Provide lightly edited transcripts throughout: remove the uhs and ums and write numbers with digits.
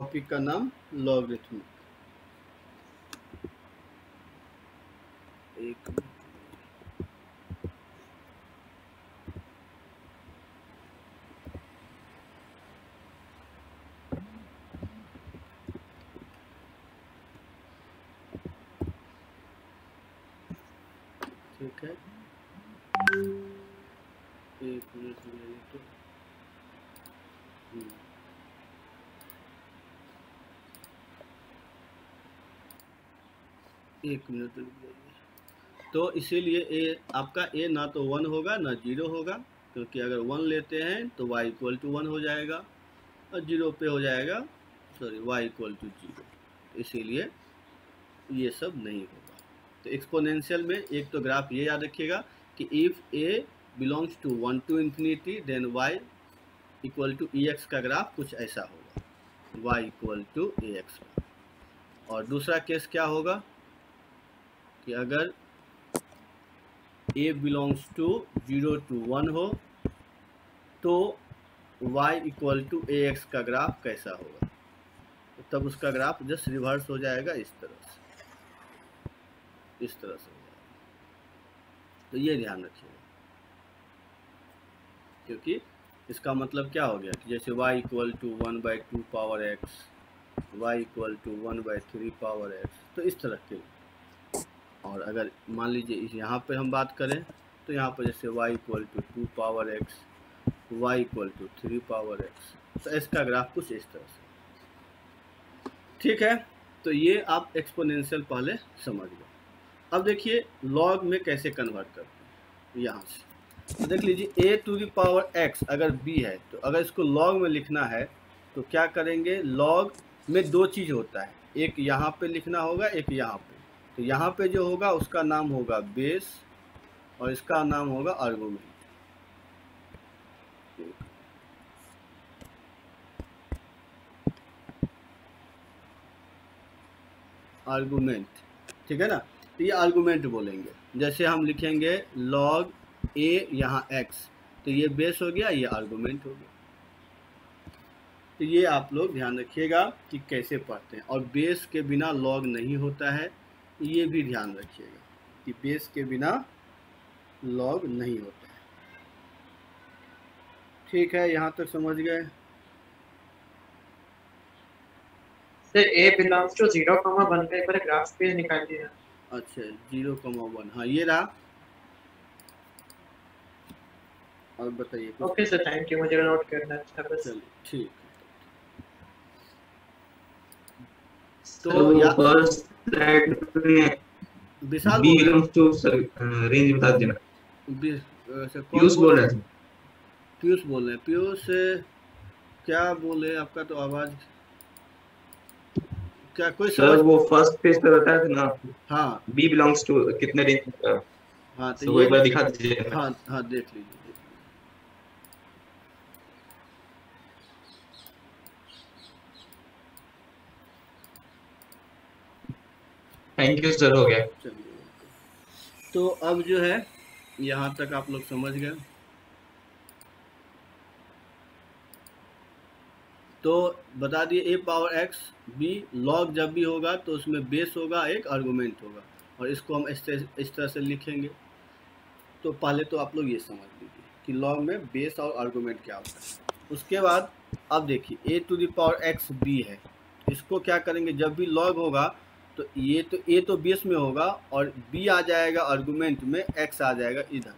Topic का नाम logarithmic. एक ठीक है, एक मिनट ले तो एक मिनट रुक जाइए। तो इसीलिए ए आपका ए ना तो 1 होगा ना 0 होगा, क्योंकि अगर 1 लेते हैं तो y इक्वल टू 1 हो जाएगा और 0 पे हो जाएगा, सॉरी y इक्वल टू 0, इसीलिए ये सब नहीं होगा। तो एक्सपोनेंशियल में एक तो ग्राफ ये याद रखिएगा कि if a belongs to 1 to infinity then y equal to ex का ग्राफ कुछ ऐसा होगा, y इक्वल टू ax का। और दूसरा केस क्या होगा कि अगर a बिलोंग्स टू 0 टू 1 हो तो y इक्वल टू ax का ग्राफ कैसा होगा, तो तब उसका ग्राफ जस्ट रिवर्स हो जाएगा, इस तरह से हो जाएगा। तो ये ध्यान रखिएगा, क्योंकि इसका मतलब क्या हो गया कि जैसे y equal to 1/2 power x, y equal to 1/3 power x, तो इस तरह के। और अगर मान लीजिए इस यहाँ पे हम बात करें तो यहाँ पर जैसे y equal to 2 power x, y equal to 3 power x, तो इसका ग्राफ कुछ इस तरह से। ठीक है, तो ये आप एक्सपोनेंशियल पहले समझ गए। अब देखिए लॉग में कैसे कन्वर्ट करते हैं। यहाँ से तो देख लीजिए a to the power x अगर b है, तो अगर इसको लॉग में लिखना है तो क्या करेंगे, लॉग में दो चीज़ होता है, एक यहाँ पे लिखना होगा, एक यहाँ पे। तो यहाँ पे जो होगा उसका नाम होगा बेस और इसका नाम होगा आर्गुमेंट। आर्गुमेंट, ठीक है ना, तो ये आर्गुमेंट बोलेंगे। जैसे हम लिखेंगे लॉग ए यहाँ x, तो ये बेस हो गया, ये आर्गुमेंट हो गया। तो ये आप लोग ध्यान रखिएगा कि कैसे पढ़ते हैं। और बेस के बिना लॉग नहीं होता है, ये भी ध्यान रखिएगा कि बेस के बिना लॉग नहीं होता है। ठीक है, यहाँ तक समझ गए। सर a बिलोंग्स टू 0,1 का एक बार ग्राफ पे निकाल दिया। अच्छा 0,1, हाँ ये रहा। और बताइए। ओके सर, थैंक यू, मुझे नोट करना था बस। चलिए ठीक है। तो या फर्स्ट स्लाइड में विशाल बी बोल रहे बिलोंग्स टू रेंज बता देना। पीयूष बोल रहे थे। पीयूष बोल रहे हैं। पीयूष क्या बोले, आपका तो आवाज क्या कोई सर वो फर्स्ट पेज पे बताया था ना। हाँ बी बिलोंग्स टू कितने रेंज का। हाँ, तो वो ये एक बार दिखा दीजिए। हाँ हाँ देख लीजिए। थैंक यू सर, हो गया। चलिए, तो अब जो है यहाँ तक आप लोग समझ गए। तो बता दिए a power x b log जब भी होगा तो उसमें बेस होगा, एक आर्गुमेंट होगा, और इसको हम इस तरह से लिखेंगे। तो पहले तो आप लोग ये समझ लीजिए कि लॉग में बेस और आर्गुमेंट क्या होता है। उसके बाद अब देखिए a to the power x b है, इसको क्या करेंगे, जब भी लॉग होगा तो ये तो a तो बेस में होगा और b आ जाएगा आर्गुमेंट में, x आ जाएगा इधर।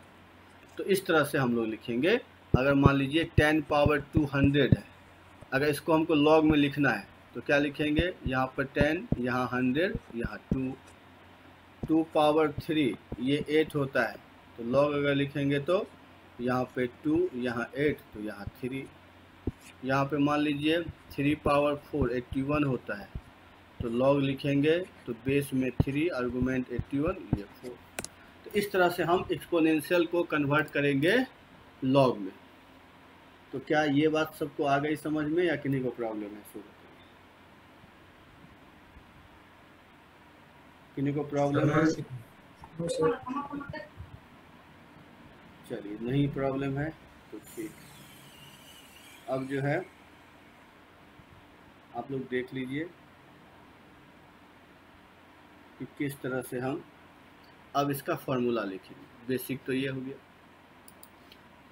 तो इस तरह से हम लोग लिखेंगे। अगर मान लीजिए 10 पावर 200 है, अगर इसको हमको लॉग में लिखना है तो क्या लिखेंगे, यहाँ पर 10, यहाँ 100, यहाँ 2 पावर 3 ये 8 होता है, तो लॉग अगर लिखेंगे तो यहाँ पे 2, यहाँ 8, तो यहाँ 3। यहाँ पे मान लीजिए 3 पावर 4 81 होता है, तो लॉग लिखेंगे तो बेस में 3, आर्गुमेंट 81, ये 4। तो इस तरह से हम एक्सपोनेंशियल को कन्वर्ट करेंगे लॉग में। तो क्या ये बात सबको आ गई समझ में, या किन्हीं को प्रॉब्लम है? शुरू किन्हीं को प्रॉब्लम है? चलिए, नहीं प्रॉब्लम है तो ठीक। अब जो है आप लोग देख लीजिए कि किस तरह से हम अब इसका फॉर्मूला लिखेंगे। बेसिक तो ये हो गया।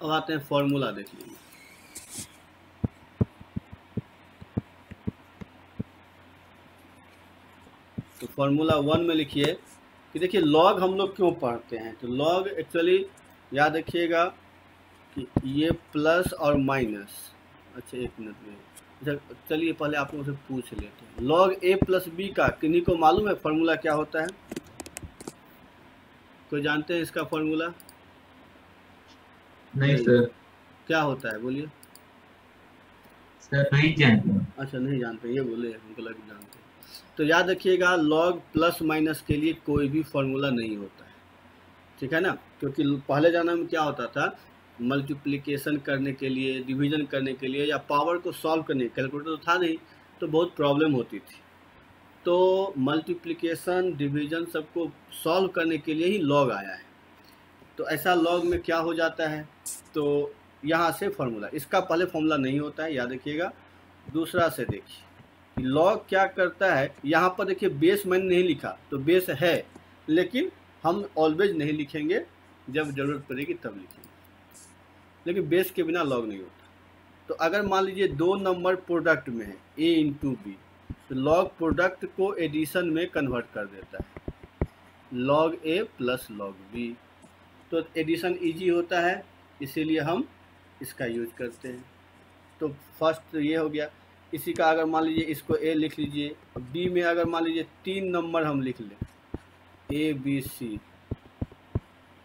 अब आते हैं फॉर्मूला देख लीजिए। तो फॉर्मूला 1 में लिखिए कि देखिए लॉग हम लोग क्यों पढ़ते हैं। तो लॉग एक्चुअली याद रखिएगा कि ये प्लस और माइनस। अच्छा एक मिनट में, अच्छा चलिए पहले आप लोगों से पूछ लेते हैं। लॉग ए प्लस बी का किन्हीं को मालूम है फॉर्मूला क्या होता है? कोई जानते हैं इसका फॉर्मूला? नहीं सर। क्या होता है बोलिए। सर नहीं जानते। अच्छा नहीं जानते, ये बोले हमको लगा जानते। तो याद रखिएगा लॉग प्लस माइनस के लिए कोई भी फॉर्मूला नहीं होता है, ठीक है ना। क्योंकि पहले ज़माने में क्या होता था, मल्टीप्लिकेशन करने के लिए, डिवीजन करने के लिए या पावर को सॉल्व करने, कैलकुलेटर तो था नहीं तो बहुत प्रॉब्लम होती थी। तो मल्टीप्लिकेशन डिवीजन सबको सॉल्व करने के लिए ही लॉग आया है। तो ऐसा लॉग में क्या हो जाता है, तो यहाँ से फॉर्मूला, इसका पहले फॉर्मूला नहीं होता है, याद रखिएगा। दूसरा से देखिए लॉग क्या करता है, यहाँ पर देखिए बेस मैंने नहीं लिखा, तो बेस है लेकिन हम ऑलवेज नहीं लिखेंगे, जब ज़रूरत पड़ेगी तब लिखेंगे, लेकिन बेस के बिना लॉग नहीं होता। तो अगर मान लीजिए दो नंबर प्रोडक्ट में है a इंटू बी, तो लॉग प्रोडक्ट को एडिशन में कन्वर्ट कर देता है, log a plus log b। तो एडिशन इजी होता है, इसीलिए हम इसका यूज करते हैं। तो फर्स्ट तो ये हो गया। इसी का अगर मान लीजिए इसको a लिख लीजिए, b में अगर मान लीजिए 3 नंबर हम लिख लें a b c,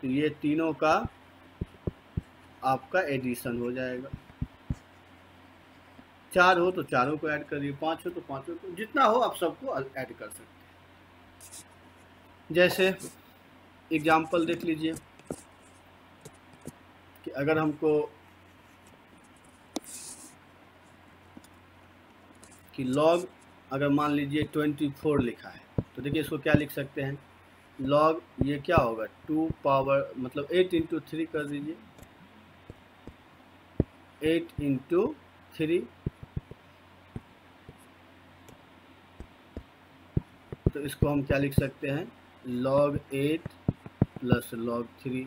तो ये तीनों का आपका एडिशन हो जाएगा। 4 हो तो चारों को ऐड करिए, 5 हो तो पाँचों को, जितना हो आप सबको ऐड कर सकते हैं। जैसे एग्जाम्पल देख लीजिए कि अगर हमको कि लॉग अगर मान लीजिए 24 लिखा है, तो देखिए इसको क्या लिख सकते हैं, लॉग ये क्या होगा 2 पावर मतलब 8 इंटू 3 कर दीजिए, 8 इंटू 3, तो इसको हम क्या लिख सकते हैं, log 8 प्लस log 3।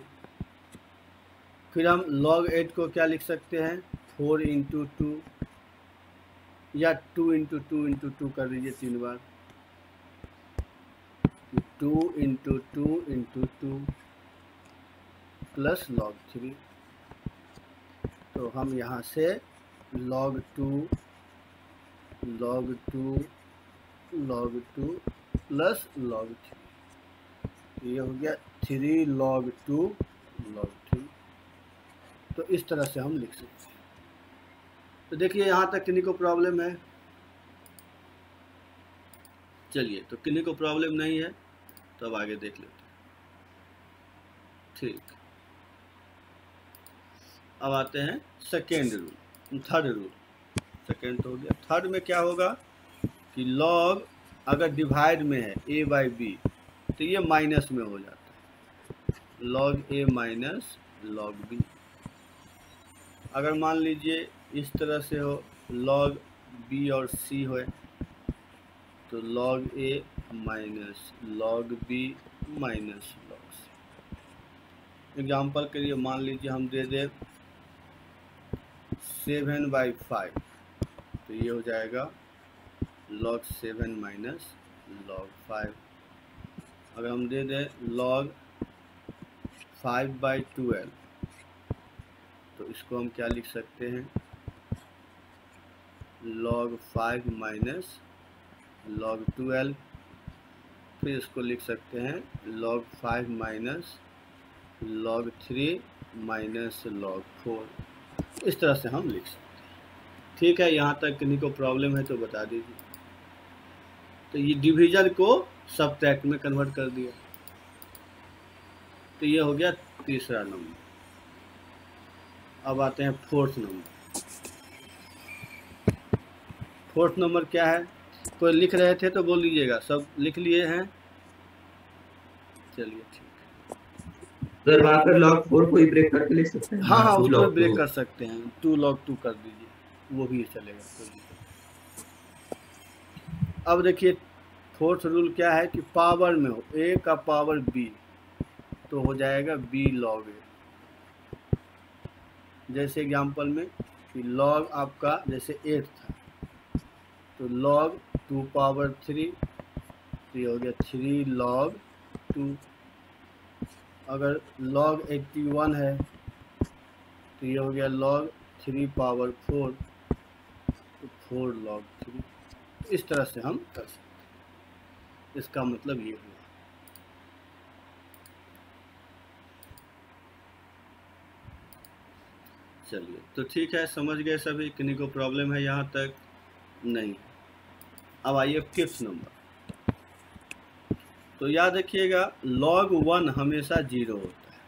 फिर हम log 8 को क्या लिख सकते हैं, 4 इंटू 2 या 2 इंटू 2 इंटू 2 कर दीजिए 3 बार, 2 इंटू 2 इंटू 2 प्लस log 3। तो हम यहाँ से log 2 log 2 log 2 plus log 3, ये हो गया 3 log 2 log 3। तो इस तरह से हम लिख सकते हैं। तो देखिए यहाँ तक किन्हीं को प्रॉब्लम है? चलिए, तो किन्हीं को प्रॉब्लम नहीं है तो अब आगे देख लेते हैं। ठीक, अब आते हैं second rule, third rule. Second तो हो गया, थर्ड में क्या होगा कि लॉग अगर डिवाइड में है a बाई बी, तो ये माइनस में हो जाता है, log a minus log b। अगर मान लीजिए इस तरह से हो, लॉग b और c हो, तो log a minus log b minus log c। Example के लिए मान लीजिए हम दे दे 7/5, तो ये हो जाएगा log 7 माइनस log 5। अगर हम दे दें log 5/12, तो इसको हम क्या लिख सकते हैं, log 5 माइनस log 12। फिर इसको लिख सकते हैं log 5 minus log 3 minus log 4। इस तरह से हम लिख सकते हैं। ठीक है, यहाँ तक किन्हीं को प्रॉब्लम है तो बता दीजिए। तो ये डिवीजन को सबट्रैक्ट में कन्वर्ट कर दिया, तो ये हो गया तीसरा नंबर। अब आते हैं फोर्थ नंबर। फोर्थ नंबर क्या है, कोई लिख रहे थे तो बोल लीजिएगा, सब लिख लिए हैं? चलिए ठीक है। सर वहाँ पर log 4 को ही ब्रेक करके लिख सकते हैं? हाँ, उसको ब्रेक कर सकते हैं, 2 log 2 कर दीजिए, वो भी चलेगा। अब देखिए फोर्थ रूल क्या है कि पावर में हो, a का पावर b तो हो जाएगा b log a। जैसे एग्जांपल में कि log आपका जैसे 8 था तो log 2 पावर 3 तो ये हो गया 3 log 2। अगर log 81 है तो ये हो गया log 3 पावर 4 तो 4 log 3। तो इस तरह से हम कर सकते हैं, इसका मतलब ये हुआ। चलिए तो ठीक है, समझ गए सभी, किन्हीं को प्रॉब्लम है यहाँ तक? नहीं। अब आइए फिफ्थ नंबर। तो याद रखिएगा log 1 हमेशा 0 होता है।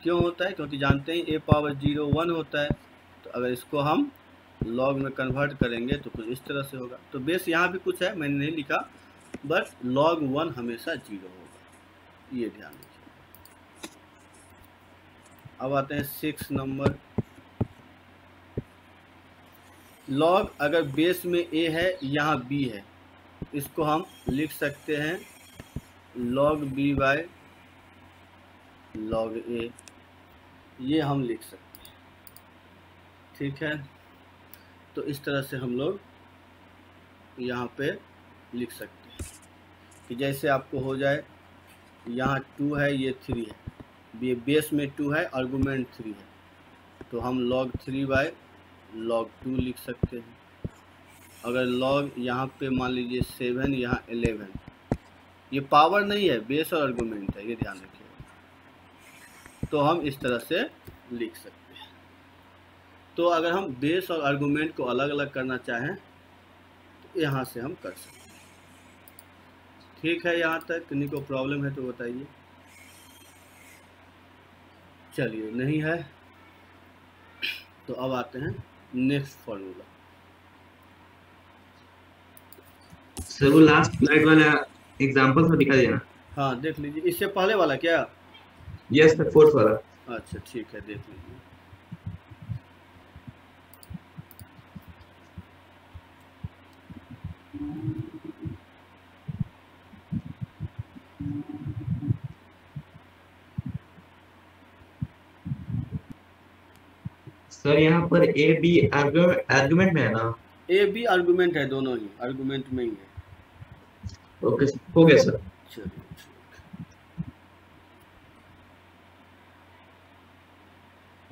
क्यों होता है? क्योंकि जानते हैं a पावर 0 1 होता है। तो अगर इसको हम log में कन्वर्ट करेंगे तो कुछ इस तरह से होगा। तो बेस यहाँ भी कुछ है, मैंने नहीं लिखा, बट log 1 हमेशा 0 होगा, ये ध्यान रखिए। अब आते हैं 6 नंबर। log अगर बेस में a है, यहाँ b है, इसको हम लिख सकते हैं log b by log a, ये हम लिख सकते हैं। ठीक है, तो इस तरह से हम लोग यहाँ पे लिख सकते हैं कि जैसे आपको हो जाए, यहाँ 2 है, ये 3 है, ये बेस में 2 है, आर्गुमेंट 3 है, तो हम log 3 बाय log 2 लिख सकते हैं। अगर log यहाँ पे मान लीजिए 7, यहाँ 11, ये पावर नहीं है, बेस और आर्गुमेंट है, ये ध्यान रखिएगा, तो हम इस तरह से लिख सकते हैं। तो अगर हम बेस और आर्गुमेंट को अलग अलग करना चाहें तो यहाँ से हम कर सकते हैं। ठीक है, यहाँ तक किन्हीं को प्रॉब्लम है तो बताइए। चलिए, नहीं है तो अब आते हैं नेक्स्ट फॉर्मूला। सर वो लास्ट स्लाइड वाला एग्जांपल तो दिखा देना। हाँ देख लीजिए, इससे पहले वाला क्या? यस सर, फोर्थ वाला। अच्छा ठीक है, देख लीजिए। सर यहाँ पर ए बी आर्गुमेंट में है ना? ए बी आर्गुमेंट है, दोनों ही आर्गुमेंट में ही है। ओके, हो गया सर। चलिए ठीक।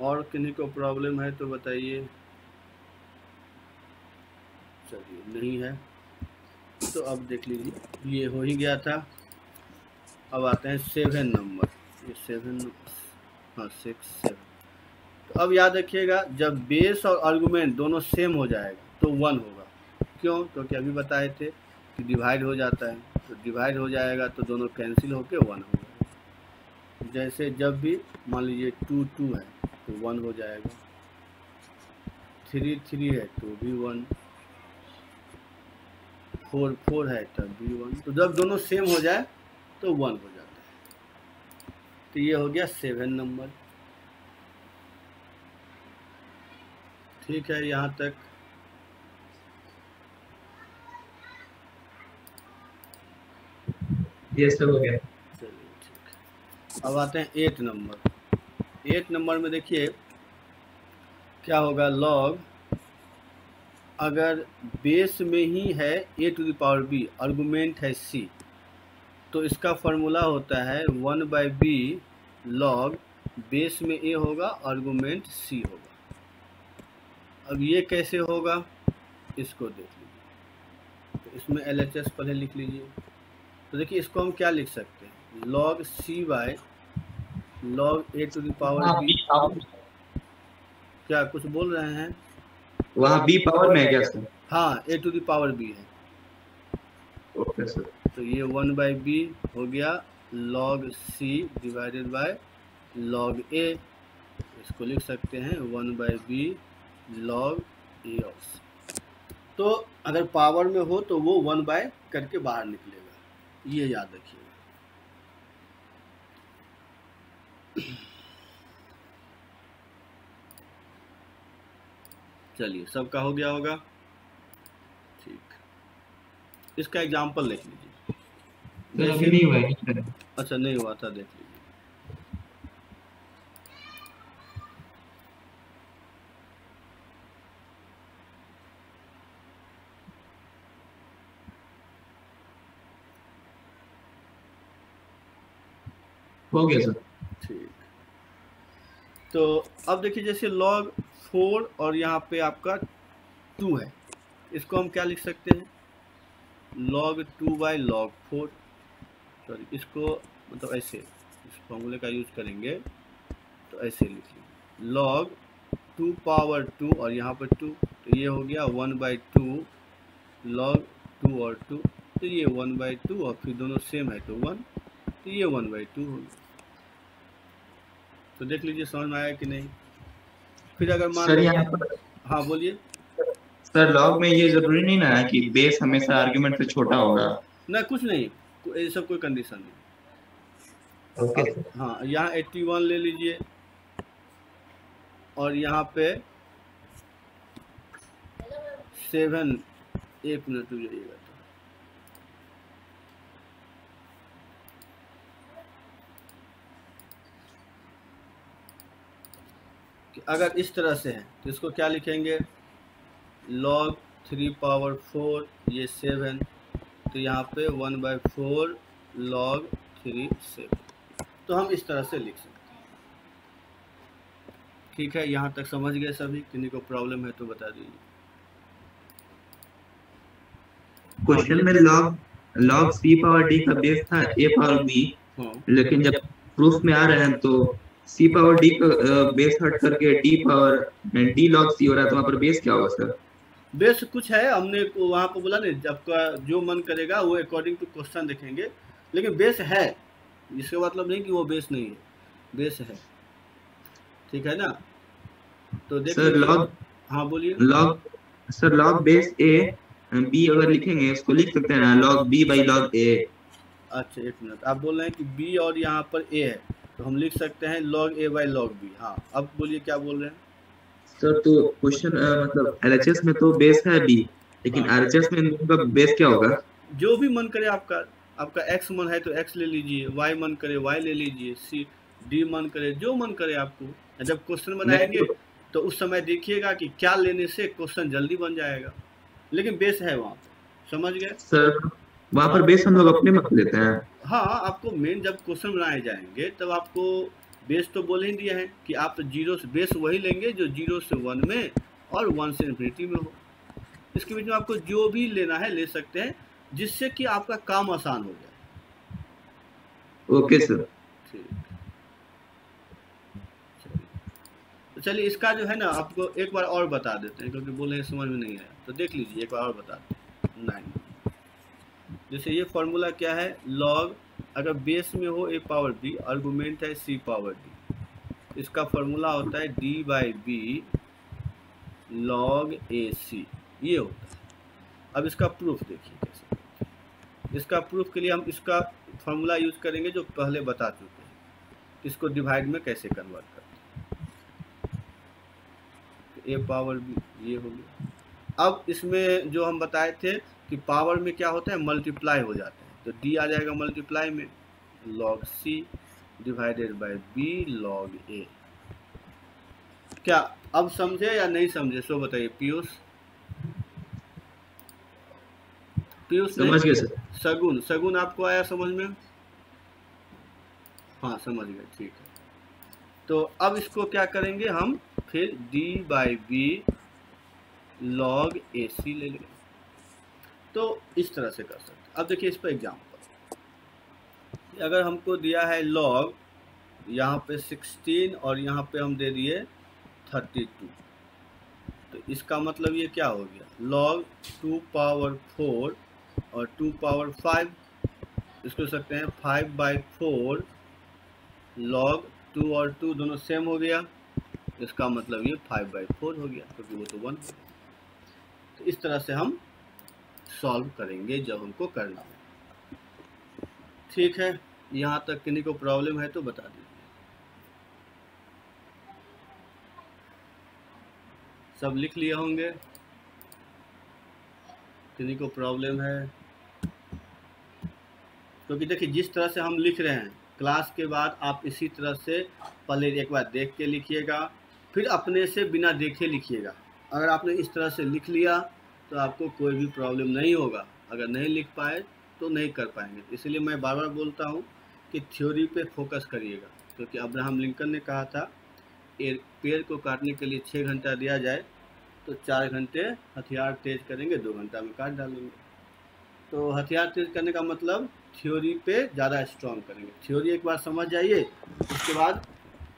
और किन्हीं को प्रॉब्लम है तो बताइए। चलिए, नहीं है तो अब देख लीजिए, ये हो ही गया था। अब आते हैं 7 नंबर। ये 7, हाँ 6 7। तो अब याद रखिएगा, जब बेस और आर्गुमेंट दोनों सेम हो जाएगा तो 1 होगा। क्यों? क्योंकि अभी बताए थे कि डिवाइड हो जाता है, तो डिवाइड हो जाएगा तो दोनों कैंसिल होके 1 होगा। जैसे जब भी मान लीजिए 2 2 है तो 1 हो जाएगा, 3 3 है तो भी 1, 4 4 है तब भी 1। तो जब दोनों सेम हो जाए तो 1 हो जाता है। तो ये हो गया 7 नंबर। ठीक है, यहाँ तक। यस सर, हो गया। चलिए ठीक है, अब आते हैं 8 नंबर। 8 नंबर में देखिए क्या होगा, log अगर बेस में ही है a to the power b, argument है c, तो इसका फॉर्मूला होता है 1/b log बेस में a होगा, आर्गुमेंट c होगा। अब ये कैसे होगा, इसको देख लीजिए। तो इसमें LHS पहले लिख लीजिए। तो देखिए इसको हम क्या लिख सकते हैं, log c by log a to the power b। क्या कुछ बोल रहे हैं? वहाँ बी पावर में है क्या सर? हाँ, a to the power b है। Okay sir. तो ये 1/b हो गया log c divided by log a। इसको लिख सकते हैं 1/b log a of c। तो अगर पावर में हो तो वो 1/, करके बाहर निकलेगा, ये याद रखिएगा। चलिए, सबका हो गया होगा? ठीक। इसका एग्जाम्पल लिख लीजिए। सर अभी नहीं हुआ है। अच्छा नहीं हुआ था, देख लीजिए। हो गया सर। ठीक, तो अब देखिए जैसे log 4 और यहाँ पे आपका 2 है, इसको हम क्या लिख सकते हैं, log 2 बाई log 4, सॉरी इसको मतलब ऐसे इस फॉर्मूले का यूज करेंगे तो ऐसे लिख लीजिए, log 2 पावर 2 और यहाँ पर 2, तो ये हो गया 1/2 log 2 और 2, तो ये 1/2 और फिर दोनों सेम है तो 1, तो ये 1/2 हो गया। तो देख लीजिए समझ में आया कि नहीं। फिर अगर मान सर लो, यहाँ पर हाँ बोलिए। सर लॉग में ये जरूरी नहीं ना है कि बेस हमेशा आर्गुमेंट से छोटा होगा। ना कुछ नहीं, ये सब कोई कंडीशन नहीं। ओके हाँ यहाँ 81 ले लीजिए और यहाँ पे 7, एक मिनट रुक जाइएगा, तो अगर इस तरह से है तो इसको क्या लिखेंगे, log 3 पावर 4 ये 7, तो यहाँ पे 1/4 log 3 7, तो हम इस तरह से लिख सकते हैं। ठीक है, यहाँ तक समझ गए सभी, किन्हीं को प्रॉब्लम है तो बता दीजिए। क्वेश्चन में log c पावर d का बेस था a पावर b, लेकिन जब प्रूफ में आ रहे हैं तो c पावर d का बेस हट करके d power d log c हो रहा है, तो वहाँ पर बेस क्या होगा सर? बेस कुछ है, हमने वहाँ पर बोला नहीं, आपका जो मन करेगा वो अकॉर्डिंग टू क्वेश्चन देखेंगे, लेकिन बेस है, इसका मतलब नहीं कि वो बेस नहीं है, बेस है। ठीक है ना, तो देख सर log, हाँ बोलिए। Sir log base a b अगर लिखेंगे इसको लिख सकते हैं ना log b by log a। अच्छा एक मिनट, आप बोल रहे हैं कि b और यहाँ पर a है, तो हम लिख सकते हैं log a by log b। हाँ अब बोलिए क्या बोल रहे हैं। सर तो क्वेश्चन मतलब LHS में तो बेस है b, लेकिन RHS में इनका बेस क्या होगा? जो भी मन करे आपका, आपका x मन है तो x ले लीजिए, y मन करे y ले लीजिए, c d मन करे जो मन करे आपको। जब क्वेश्चन बनाएंगे तो उस समय देखिएगा कि क्या लेने से क्वेश्चन जल्दी बन जाएगा, लेकिन बेस है वहाँ पे, समझ गए सर वहाँ पर बेस हम लोग अपने मत लेते हैं। हाँ आपको मेन जब क्वेश्चन बनाए जाएंगे तब आपको बेस तो बोल ही दिया है कि आप जीरो से बेस वही लेंगे जो 0 से 1 में और 1 से इन्फिनिटी में हो। इसके बीच में आपको जो भी लेना है ले सकते हैं, जिससे कि आपका काम आसान हो जाए। Okay sir. ठीक, चलिए इसका जो है ना आपको एक बार और बता देते हैं, क्योंकि बोले समझ में नहीं आया, तो देख लीजिए एक बार और बता देते हैं। 9 जैसे ये फॉर्मूला क्या है, लॉग अगर बेस में हो a पावर b, आर्गुमेंट है c पावर d, इसका फॉर्मूला होता है d by b log ac, ये होता है। अब इसका प्रूफ देखिए कैसे, इसका प्रूफ के लिए हम इसका फॉर्मूला यूज करेंगे जो पहले बता चुके हैं, इसको डिवाइड में कैसे कन्वर्ट करते हैं, तो a पावर b ये हो गया। अब इसमें जो हम बताए थे कि पावर में क्या होता है, मल्टीप्लाई हो जाता है, तो d आ जाएगा मल्टीप्लाई में log c divided bye b log a। क्या अब समझे या नहीं समझे, सो बताइए पीयूष। पीयूष समझ गए सर। सगुन, सगुन आपको आया समझ में? हाँ समझ गए, ठीक है। तो अब इसको क्या करेंगे हम, फिर d बाई बी लॉग ए सी ले लेंगे, तो इस तरह से कर सकते हैं। अब देखिए इस पर एग्जाम्पल, अगर हमको दिया है लॉग यहाँ पे 16 और यहाँ पे हम दे दिए 32, तो इसका मतलब ये क्या हो गया, log 2 पावर 4 और 2 पावर 5, इसको सकते हैं 5/4 log 2 और 2 दोनों सेम हो गया, इसका मतलब ये 5/4 हो गया, क्योंकि वो तो 1 हो गया। तो इस तरह से हम सॉल्व करेंगे जब हमको करना हो। ठीक है, यहाँ तक किन्हीं को प्रॉब्लम है तो बता दीजिए। सब लिख लिए होंगे, किन्हीं को प्रॉब्लम है? क्योंकि देखिए जिस तरह से हम लिख रहे हैं क्लास के बाद आप इसी तरह से पहले एक बार देख के लिखिएगा, फिर अपने से बिना देखे लिखिएगा। अगर आपने इस तरह से लिख लिया तो आपको कोई भी प्रॉब्लम नहीं होगा। अगर नहीं लिख पाए तो नहीं कर पाएंगे। इसलिए मैं बार बार बोलता हूँ कि थ्योरी पे फोकस करिएगा, क्योंकि अब्राहम लिंकन ने कहा था पेड़ को काटने के लिए 6 घंटा दिया जाए तो 4 घंटे हथियार तेज करेंगे, 2 घंटा में काट डालेंगे। तो हथियार तेज करने का मतलब थ्योरी पे ज़्यादा स्ट्रॉन्ग करेंगे। थ्योरी एक बार समझ जाइए, उसके बाद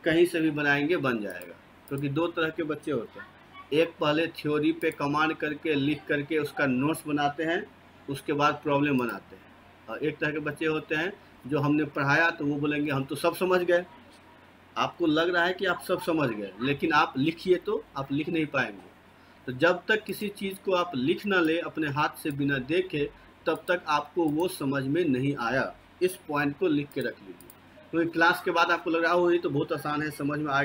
कहीं से भी बनाएंगे बन जाएगा। क्योंकि 2 तरह के बच्चे होते हैं, एक पहले थ्योरी पे कमांड करके लिख करके उसका नोट्स बनाते हैं, उसके बाद प्रॉब्लम बनाते हैं। और एक तरह के बच्चे होते हैं जो हमने पढ़ाया तो वो बोलेंगे हम तो सब समझ गए। आपको लग रहा है कि आप सब समझ गए, लेकिन आप लिखिए तो आप लिख नहीं पाएंगे। तो जब तक किसी चीज़ को आप लिख ना ले अपने हाथ से बिना देखे, तब तक आपको वो समझ में नहीं आया। इस पॉइंट को लिख के रख लीजिए। क्योंकि क्लास के बाद आपको लग रहा हो ये तो बहुत आसान है, समझ में आ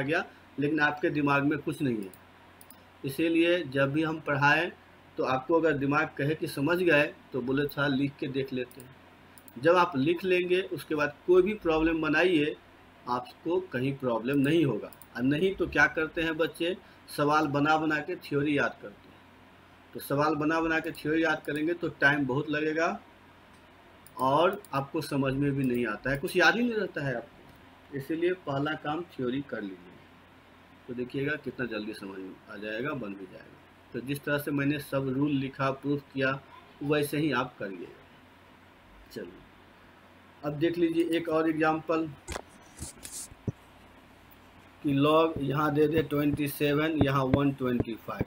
गया, लेकिन आपके दिमाग में कुछ नहीं है। इसीलिए जब भी हम पढ़ाएं तो आपको अगर दिमाग कहे कि समझ गए तो बोले थोड़ा लिख के देख लेते हैं। जब आप लिख लेंगे उसके बाद कोई भी प्रॉब्लम बनाइए, आपको कहीं प्रॉब्लम नहीं होगा। और नहीं तो क्या करते हैं बच्चे, सवाल बना बना के थ्योरी याद करते हैं। तो सवाल बना बना के थ्योरी याद करेंगे तो टाइम बहुत लगेगा और आपको समझ में भी नहीं आता है, कुछ याद ही नहीं रहता है आपको। इसीलिए पहला काम थ्योरी कर लीजिए, तो देखिएगा कितना जल्दी समझ में आ जाएगा, बन भी जाएगा। तो जिस तरह से मैंने सब रूल लिखा, प्रूफ किया, वैसे ही आप करिएगा। चलिए अब देख लीजिए एक और एग्जाम्पल कि लॉग यहाँ दे दे 27, यहाँ 125।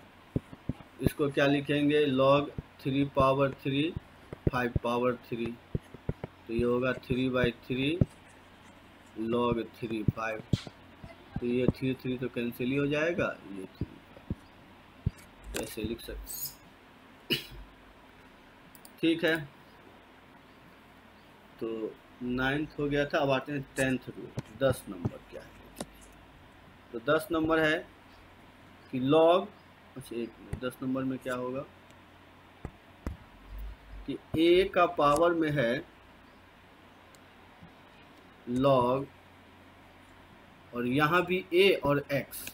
इसको क्या लिखेंगे, लॉग 3 पावर 3 5 पावर 3, तो ये होगा 3/3 log 3 5। तो ये 3 तो कैंसिल ही हो जाएगा, ये 3 ऐसे लिख सकते। ठीक है, तो 9th हो गया था। अब आते हैं 10th रूल। 10 नंबर क्या है, तो 10 नंबर है कि लॉग, अच्छा एक मिनट, 10 नंबर में क्या होगा कि a का पावर में है लॉग, और यहाँ भी a और x,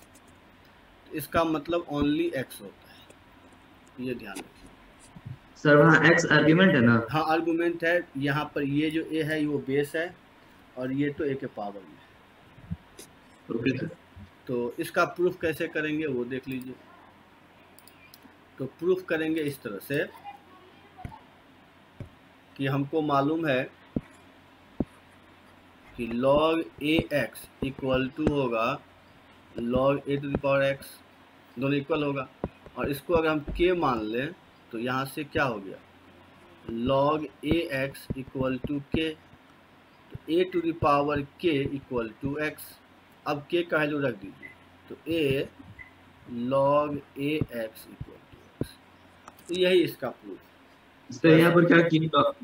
तो इसका मतलब ओनली x होता है, ये ध्यान रखिए। सर वहाँ x आर्गुमेंट है ना? हाँ आर्गुमेंट है। यहाँ पर ये जो a है वो बेस है और ये तो a के पावर में है। Okay sir. तो इसका प्रूफ कैसे करेंगे वो देख लीजिए। तो प्रूफ करेंगे इस तरह से कि हमको मालूम है कि log ax इक्वल टू होगा log a to the power x, दोनों इक्वल होगा। और इसको अगर हम k मान लें तो यहाँ से क्या हो गया, log ax equal to k, तो a to the power k equal to x। अब k का वैल्यू रख दीजिए, तो a log ax equal to x। तो यही इसका प्रूफ। तो यहाँ पर क्या की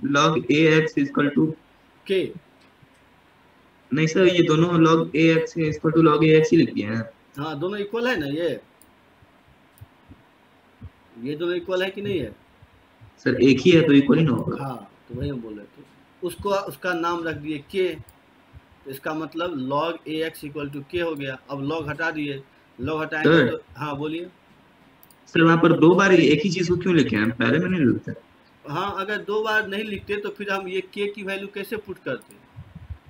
log ax equal to k, नहीं सर, ये दोनों log ax equal to log ax ही लिख दिए हैं। हाँ दोनों इक्वल है ना, ये दोनों इक्वल है कि नहीं है सर? एक ही है तो इक्वल ही ना होगा। हाँ, तो वही हम बोल रहे थे। उसको उसका नाम रख दिए k, तो इसका मतलब log ax equal to k हो गया। अब log हटा दिए, log हटाएंगे तो हाँ बोलिए सर। वहाँ पर 2 बार एक ही चीज को क्यों लिखे हैं, पहले में नहीं लिखते? हाँ, अगर 2 बार नहीं लिखते तो फिर हम ये k की वैल्यू कैसे पुट करते।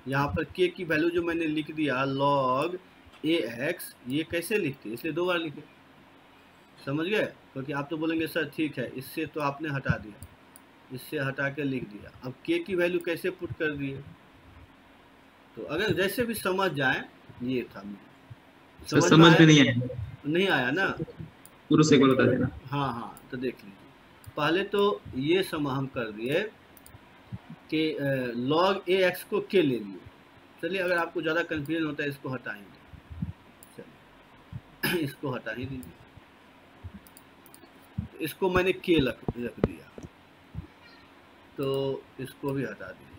यहाँ पर k की वैल्यू जो मैंने लिख दिया log ax, ये कैसे लिखते, इसलिए 2 बार लिखे, समझ गए। क्योंकि आप तो बोलेंगे सर ठीक है, इससे तो आपने हटा दिया, इससे हटा के लिख दिया, अब k की वैल्यू कैसे पुट कर दिए। तो अगर जैसे भी समझ जाए, ये था समझ में नहीं आया ना, पूरा से बता देना। हाँ हाँ, तो देख लीजिए। पहले तो ये सम हम कर दिए कि log ax को k ले लिए। चलिए अगर आपको ज़्यादा कंफ्यूजन होता है इसको हटाएंगे, चलिए इसको हटा ही दीजिए। इसको मैंने k रख दिया, तो इसको भी हटा दीजिए।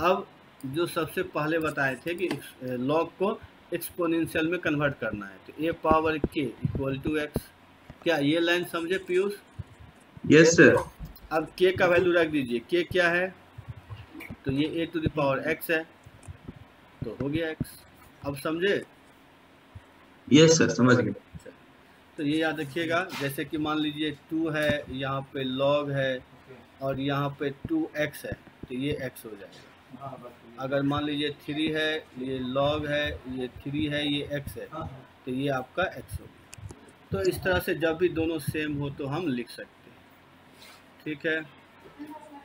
अब जो सबसे पहले बताए थे कि log को एक्सपोनेंशियल में कन्वर्ट करना है, तो a power k equal to x, क्या ये लाइन समझे पीयूष? Yes sir. अब k का वैल्यू रख दीजिए, k क्या है, तो ये a to the power x है, तो हो गया x। अब समझे? यस सर, समझ गए। तो ये याद रखिएगा, जैसे कि मान लीजिए 2 है, यहाँ पे log है और यहाँ पे 2x है, तो ये x हो जाएगा। अगर मान लीजिए 3 है, ये log है, ये 3 है, ये x है, तो ये आपका x हो गया। तो इस तरह से जब भी दोनों सेम हो तो हम लिख सकते हैं, ठीक है।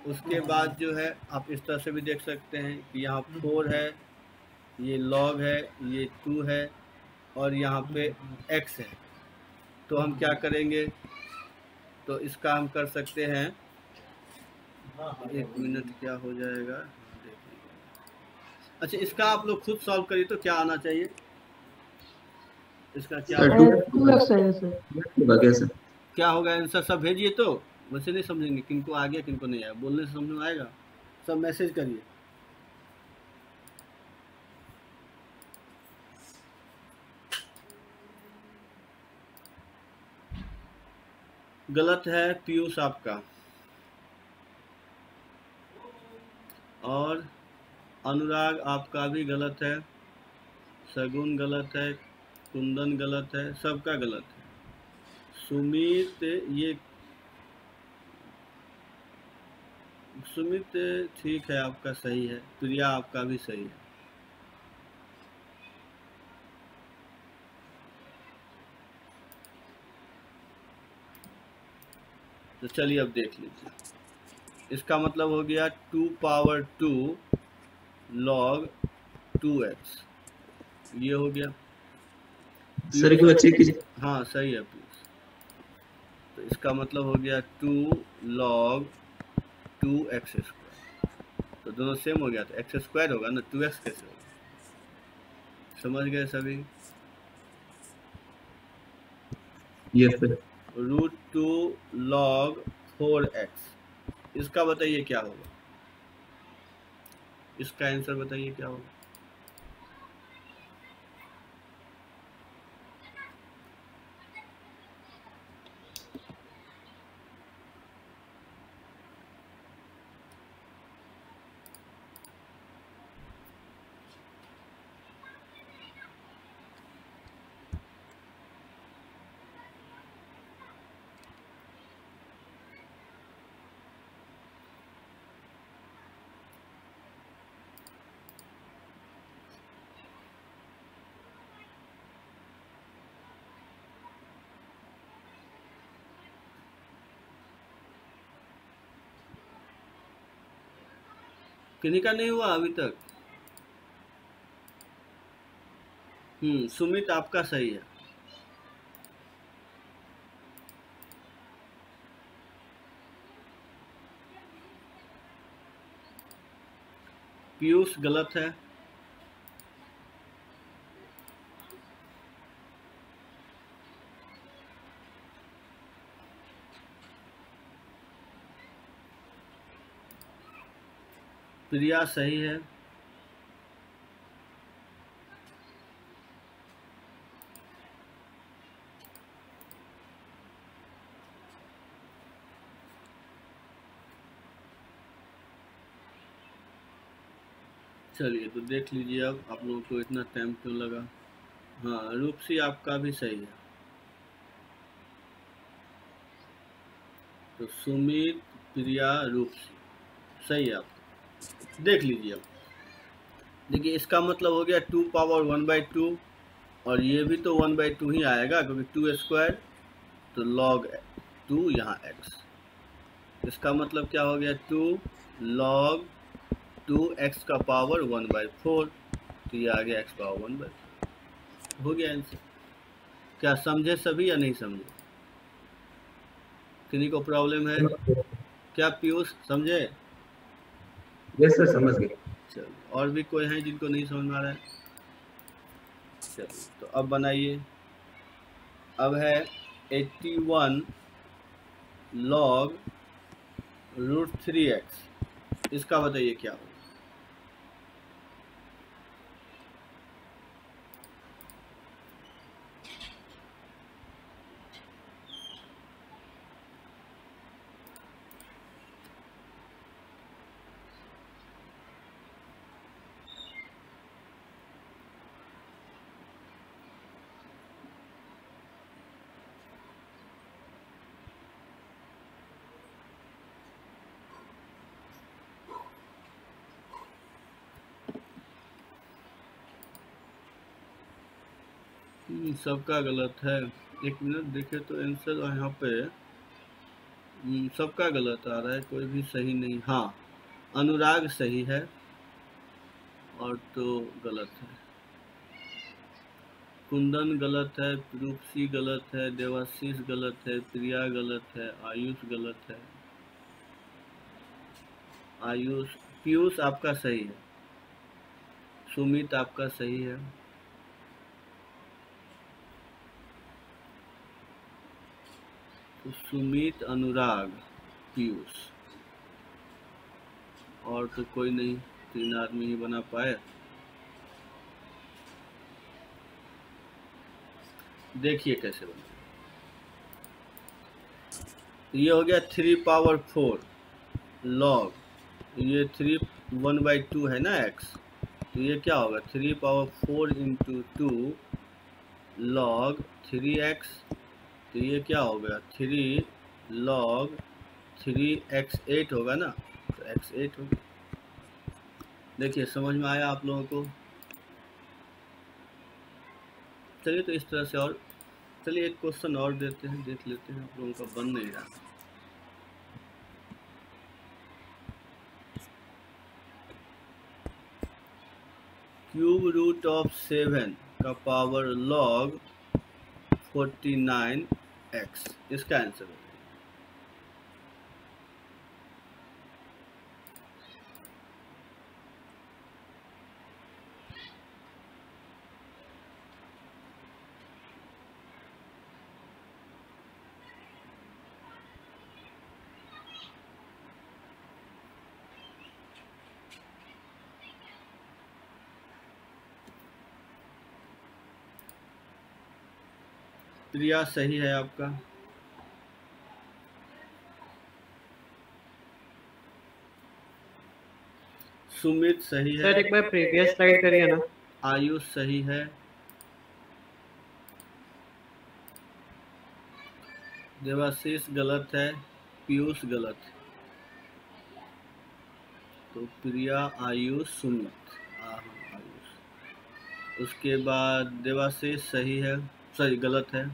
उसके बाद जो है आप इस तरह से भी देख सकते हैं कि यहाँ 4 है, ये log है, ये 2 है और यहाँ पे x है। तो हम क्या करेंगे, तो इसका हम कर सकते हैं, 1 मिनट क्या हो जाएगा देख लीजिए। अच्छा, इसका आप लोग खुद सॉल्व करिए तो क्या आना चाहिए, इसका क्या क्या होगा आंसर, सब भेजिए। तो वैसे नहीं समझेंगे, किनको आ गया किनको नहीं आया, बोलने से समझ में आएगा, सब मैसेज करिए। गलत है पीयूष आपका, और अनुराग आपका भी गलत है, सगुन गलत है, कुंदन गलत है, सबका गलत है। सुमित, ये सुमित ठीक है, आपका सही है। प्रिया आपका भी सही है। तो चलिए अब देख लीजिए, इसका मतलब हो गया 2 पावर 2 log 2x, ये हो गया सर एक बच्चे की। हाँ सही है प्लीज। तो इसका मतलब हो गया 2 log 2x स्क्वायर, तो दोनों सेम हो गया, तो x स्क्वायर होगा ना, 2x कैसे होगा, समझ गए सभी? Yes sir. √2 log 4x, इसका बताइए क्या होगा, इसका आंसर बताइए क्या होगा। किन्हीं का नहीं हुआ अभी तक? सुमित आपका सही है। पीयूष गलत है। प्रिया सही है। चलिए तो देख लीजिए, अब आप लोगों को इतना टाइम क्यों लगा। हाँ रूपसी आपका भी सही है। तो सुमित, प्रिया, रूपसी सही है आपका। देख लीजिए अब, देखिए इसका मतलब हो गया 2 पावर 1/2, और ये भी तो 1/2 ही आएगा क्योंकि 2 स्क्वायर, तो log 2 यहाँ x, इसका मतलब क्या हो गया 2 log 2x का पावर 1/4, तो ये आ गया x पावर 1/4, हो गया आंसर। क्या समझे सभी या नहीं समझे? किन्हीं को प्रॉब्लम है क्या पीयूष, समझे? यस सर, समझ गए। चलो, और भी कोई है जिनको नहीं समझ में आ रहा है? चलिए तो अब बनाइए। अब है 81 log √3x, इसका बताइए क्या होगा। सबका गलत है। एक मिनट देखे तो आंसर यहाँ पे सबका गलत आ रहा है, कोई भी सही नहीं। हाँ, अनुराग सही है और तो गलत है। कुंदन गलत है, रूपसी गलत है, देवाशीष गलत है, प्रिया गलत है, आयुष गलत है। आयुष, पीयूष आपका सही है, सुमित आपका सही है, तो सुमित, अनुराग, पीयूष, और तो कोई नहीं, 3 आदमी ही बना पाए। देखिए कैसे बना। ये हो गया 3 पावर 4 लॉग, ये 1/2 है ना x, तो ये क्या होगा 3 पावर 4 इंटू 2 लॉग 3x, तो ये क्या हो गया 3 लॉग 3x8 होगा ना, तो x8 होगा। देखिए समझ में आया आप लोगों को। चलिए तो इस तरह से, और चलिए एक क्वेश्चन और देते हैं, देख लेते हैं, आप लोगों का बन नहीं रहा। क्यूब रूट ऑफ 7 का पावर लॉग 49x, इसका आंसर है। प्रिया सही है आपका, सुमित सही है, सर एक बार प्रीवियस स्लाइड करिए ना। आयुष सही है, देवाशीष गलत है, पीयूष गलत है, तो प्रिया, आयुष, सुमित, आयुष। उसके बाद देवाशीष सही है, सही गलत है,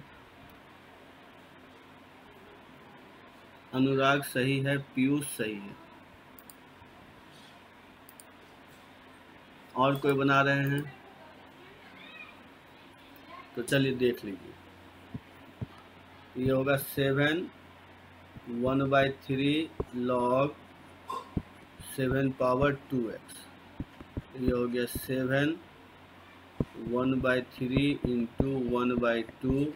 अनुराग सही है, पीयूष सही है। और कोई बना रहे हैं तो चलिए देख लीजिए। ये होगा 7 1/3 लॉग 7 पावर 2x, ये हो गया 7 1/3 इंटू 1/2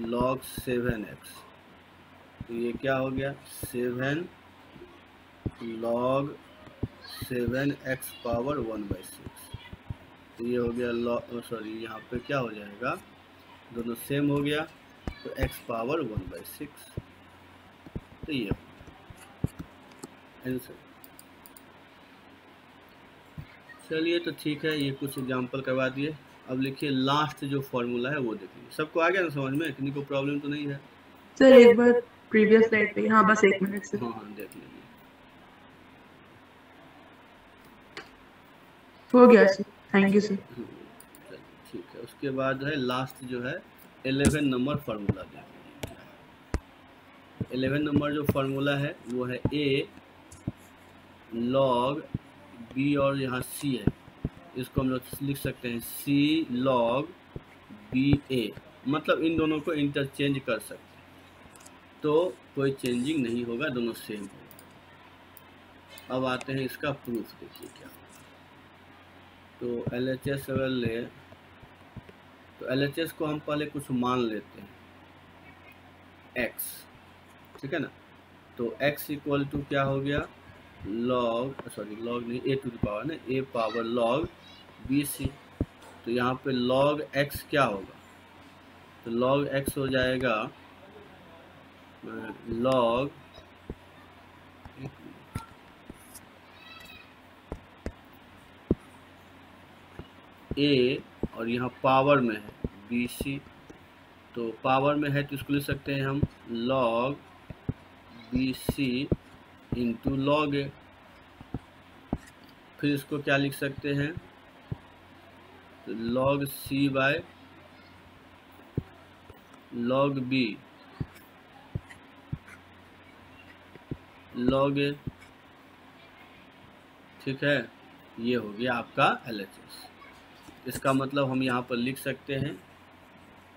लॉग 7x, तो ये क्या हो गया 7 लॉग 7x पावर 1/6, तो ये हो गया लॉग, सॉरी यहाँ पे क्या हो जाएगा, दोनों सेम हो गया, तो x पावर 1/6, तो ये आंसर। चलिए तो ठीक है, ये कुछ एग्जांपल करवा दिए। अब लिखिए लास्ट जो फॉर्मूला है वो देखिए। सबको आ गया ना समझ में, किसी को प्रॉब्लम तो नहीं है? सर एक बार प्रीवियस स्लाइड पे, हाँ बस 1 मिनट से। हाँ देख लीजिए, हो गया सर, थैंक यू सर। चलिए ठीक है। उसके बाद है लास्ट जो है 11 नंबर फार्मूला देख लीजिए। 11 नंबर जो फार्मूला है वो है a लॉग b, और यहाँ c है, इसको हम लोग लिख सकते हैं c लॉग ba, मतलब इन दोनों को इंटरचेंज कर सकते हैं, तो कोई चेंजिंग नहीं होगा, दोनों सेम होगा। अब आते हैं इसका प्रूफ, देखिए क्या। तो LHS अगर ले, तो LHS को हम पहले कुछ मान लेते हैं x, ठीक है ना। तो x इक्वल टू क्या हो गया, लॉग, सॉरी लॉग नहीं, a टू द पावर ना, a पावर लॉग bc, तो यहाँ पे लॉग x क्या होगा, तो लॉग x हो जाएगा लॉग, a और यहाँ पावर में है bc, तो पावर में है तो इसको लिख सकते हैं हम log bc into log a। फिर इसको क्या लिख सकते हैं, तो log c by log b log a, ठीक है, ये हो गया आपका LHS। इसका मतलब हम यहाँ पर लिख सकते हैं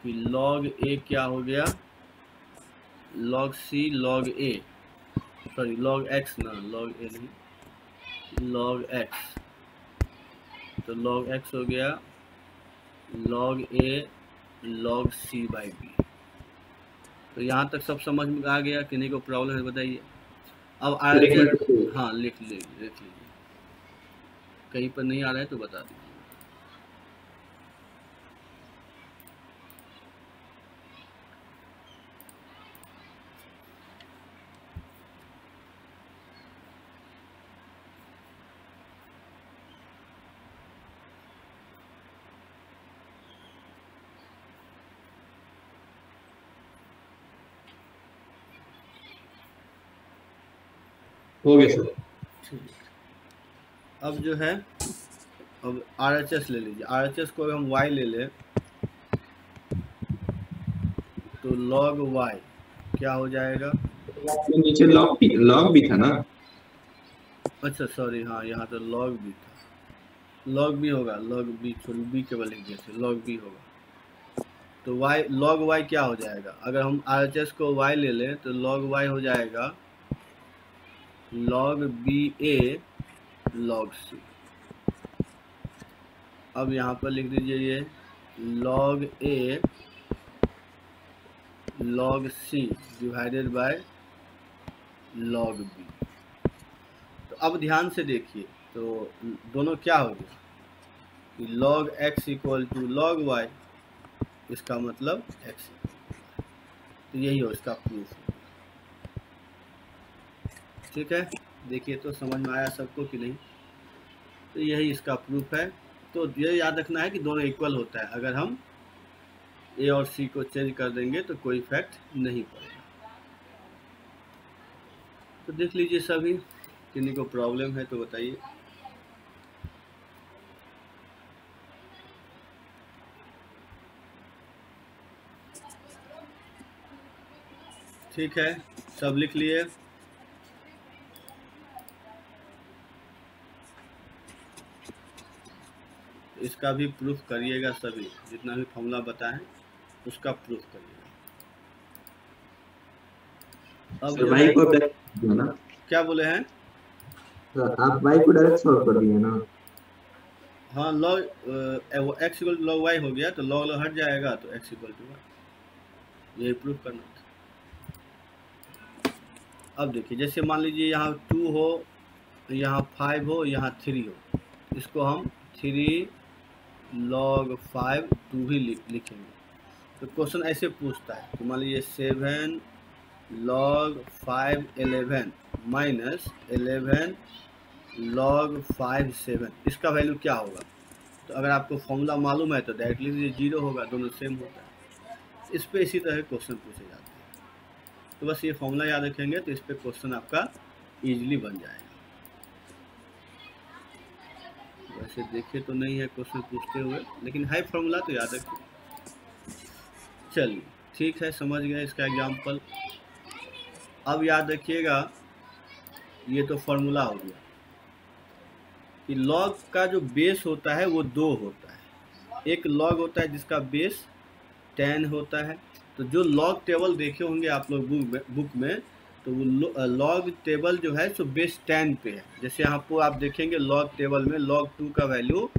कि log a क्या हो गया, log c log a, sorry log x ना, log a नहीं, log x, तो log x हो गया log a log c by b। तो यहाँ तक सब समझ में आ गया, किन्हीं को प्रॉब्लम है बताइए। अब हाँ लिख लीजिए, कहीं पर नहीं आ रहा है तो बता दीजिए। हो गया सर। अब जो है, अब RHS ले लीजिए। RHS को अगर हम y ले लें तो log y क्या हो जाएगा, नीचे लॉग भी था ना। अच्छा सॉरी, हाँ यहाँ तो log b था, log b होगा, log b छोड़ b केवल लिख दिए थे, log b होगा। तो y log y क्या हो जाएगा, अगर हम RHS को y ले लें तो log y हो जाएगा log ba log c। अब यहाँ पर लिख दीजिए ये log a log c divided by log b। तो अब ध्यान से देखिए, तो दोनों क्या हो गया कि log x equal to log y, इसका मतलब x, तो यही हो इसका प्रूफ। ठीक है, देखिए तो समझ में आया सबको कि नहीं, तो यही इसका प्रूफ है। तो ये याद रखना है कि दोनों इक्वल होता है, अगर हम a और c को चेंज कर देंगे तो कोई इफेक्ट नहीं पड़ेगा। तो देख लीजिए सभी, किन्हीं को प्रॉब्लम है तो बताइए। ठीक है, सब लिख लिए। इसका भी प्रूफ करिएगा, सभी जितना भी फॉर्मूला बताएं उसका प्रूफ करिएगा। अब जो है, को ना, क्या बोले हैं, तो आप y को डायरेक्ट सॉल्व कर दिए ना। हाँ log x equal to log y हो गया, तो log log हट जाएगा तो x इक्वल टू y, यही प्रूफ करना था। अब देखिए, जैसे मान लीजिए यहाँ 2 हो, यहाँ 5 हो, यहाँ 3 हो, इसको हम 3 log 5 2 ही लिखेंगे। तो क्वेश्चन ऐसे पूछता है, तो मान लीजिए 7 log 5 11 माइनस 11 log 5 7, इसका वैल्यू क्या होगा। तो अगर आपको फॉर्मूला मालूम है तो डायरेक्टली ये 0 होगा, दोनों सेम होता है। इस पे इसी तरह क्वेश्चन पूछे जाते हैं, तो बस ये फॉर्मूला याद रखेंगे तो इस पे क्वेश्चन आपका इजीली बन जाएगा। वैसे देखे तो नहीं है क्वेश्चन पूछते हुए, लेकिन है फॉर्मूला तो याद रखिए। चलिए ठीक है, समझ गए इसका एग्जाम्पल। अब याद रखिएगा, ये तो फॉर्मूला हो गया कि लॉग का जो बेस होता है वो 2 होता है। एक लॉग होता है जिसका बेस 10 होता है। तो जो लॉग टेबल देखे होंगे आप लोग बुक में, तो वो लॉग टेबल जो है सो बेस 10 पे है। जैसे यहाँ पर आप देखेंगे लॉग टेबल में log 2 का वैल्यू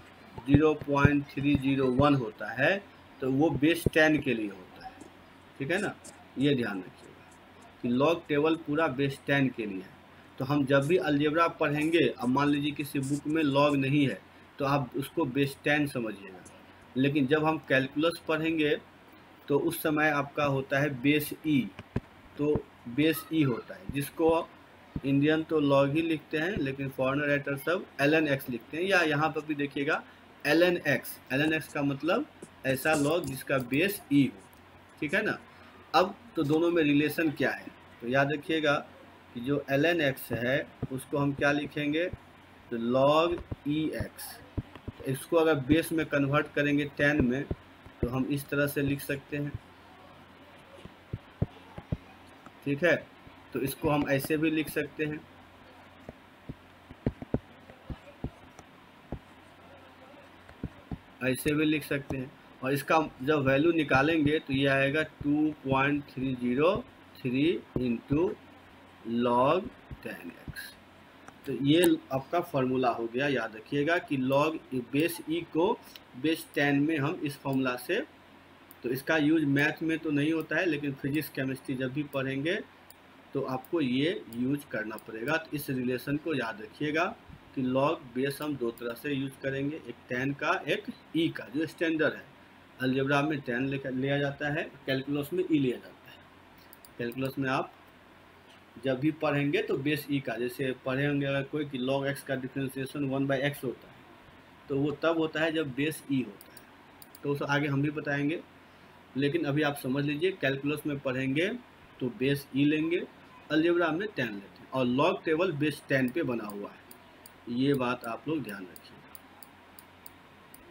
0.301 होता है, तो वो बेस 10 के लिए होता है। ठीक है ना, ये ध्यान रखिएगा कि लॉग टेबल पूरा बेस 10 के लिए है। तो हम जब भी अलजेब्रा पढ़ेंगे, अब मान लीजिए किसी बुक में लॉग नहीं है तो आप उसको बेस 10 समझिएगा, लेकिन जब हम कैलकुलस पढ़ेंगे तो उस समय आपका होता है बेस ई। तो बेस ई होता है, जिसको इंडियन तो लॉग ही लिखते हैं, लेकिन फॉरेनर राइटर सब ln(x) लिखते हैं, या यहाँ पर भी देखिएगा ln(x). ln(x) का मतलब ऐसा लॉग जिसका बेस ई हो। ठीक है ना। अब तो दोनों में रिलेशन क्या है, तो याद रखिएगा कि जो ln(x) है उसको हम क्या लिखेंगे, तो log ex। इसको अगर बेस में कन्वर्ट करेंगे 10 में तो हम इस तरह से लिख सकते हैं ठीक है, तो इसको हम ऐसे भी लिख सकते हैं, ऐसे भी लिख सकते हैं, और इसका जब वैल्यू निकालेंगे तो ये आएगा 2.303 इंटू log 10x। तो ये आपका फॉर्मूला हो गया। याद रखिएगा कि log बेस ई को बेस 10 में हम इस फॉर्मूला से, तो इसका यूज मैथ में तो नहीं होता है, लेकिन फिजिक्स केमिस्ट्री जब भी पढ़ेंगे तो आपको ये यूज करना पड़ेगा। तो इस रिलेशन को याद रखिएगा कि log बेस हम दो तरह से यूज करेंगे, एक 10 का, एक ई का, जो स्टैंडर्ड है। अलजेब्रा में 10 लिया जाता है, कैलकुलस में ई लिया जाता है। कैलकुलस में आप जब भी पढ़ेंगे तो बेस ई का, जैसे पढ़ेंगे अगर कोई कि log x का डिफ्रेंसिएशन 1/x होता है, तो वो तब होता है जब बेस ई होता है। तो उसे आगे हम भी बताएंगे, लेकिन अभी आप समझ लीजिए कैलकुलस में पढ़ेंगे तो बेस ई लेंगे, अलजेब्रा में 10 लेते हैं, और log टेबल बेस 10 पे बना हुआ है। ये बात आप लोग ध्यान रखिएगा,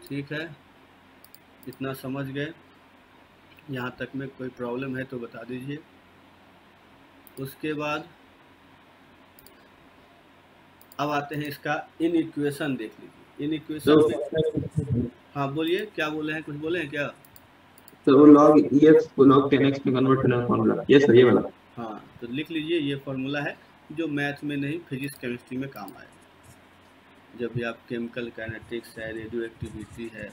ठीक है। इतना समझ गए? यहाँ तक में कोई प्रॉब्लम है तो बता दीजिए। उसके बाद अब आते हैं इसका इन इक्वेशन देख लीजिए। इन इक्वेशन में, हाँ बोलिए, क्या बोले हैं, कुछ बोले हैं क्या? तो log ex को log 10x में कन्वर्ट करने का फॉर्मूला, ये सही वाला। हाँ, तो लिख लीजिए, ये फॉर्मूला है जो मैथ में नहीं, फिजिक्स केमिस्ट्री में काम आएगा। जब भी आप केमिकल काइनेटिक्स है, रेडियो एक्टिविटी है,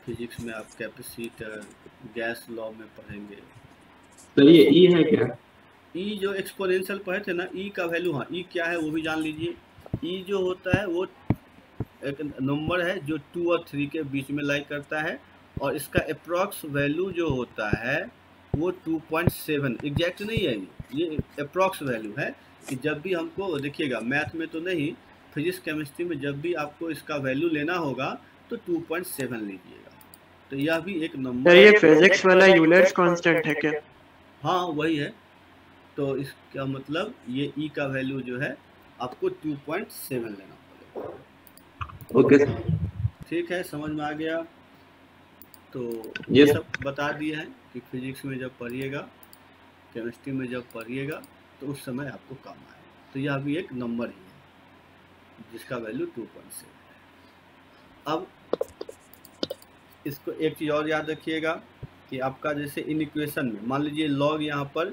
फिजिक्स में आप कैपेसिटर, गैस लॉ में पढ़ेंगे। तो ये ई है क्या? ई जो एक्सपोनेंशियल पढ़े थे ना, ई का वैल्यू, हाँ, ई क्या है वो भी जान लीजिए। ई जो होता है वो एक नंबर है जो 2 और 3 के बीच में लाई करता है, और इसका अप्रॉक्स वैल्यू जो होता है वो 2.7 एग्जैक्ट नहीं है, ये अप्रॉक्स वैल्यू है। कि जब भी हमको देखिएगा, मैथ में तो नहीं, फिजिक्स केमिस्ट्री में जब भी आपको इसका वैल्यू लेना होगा तो 2.7 लीजिएगा। तो यह भी एक नंबर। ये फिजिक्स वाला यूलर्स कांस्टेंट है क्या? हाँ वही है। तो इसका मतलब ये ई का वैल्यू जो है आपको 2.7 लेना पड़ेगा। ओके, ठीक है, समझ में आ गया? तो ये सब बता दिए हैं कि फिजिक्स में जब पढ़िएगा, केमिस्ट्री में जब पढ़िएगा तो उस समय आपको काम आए। तो यह भी एक नंबर ही है जिसका वैल्यू 2.7 है। अब इसको एक चीज़ और याद रखिएगा कि आपका जैसे इन इक्वेशन में मान लीजिए log यहाँ पर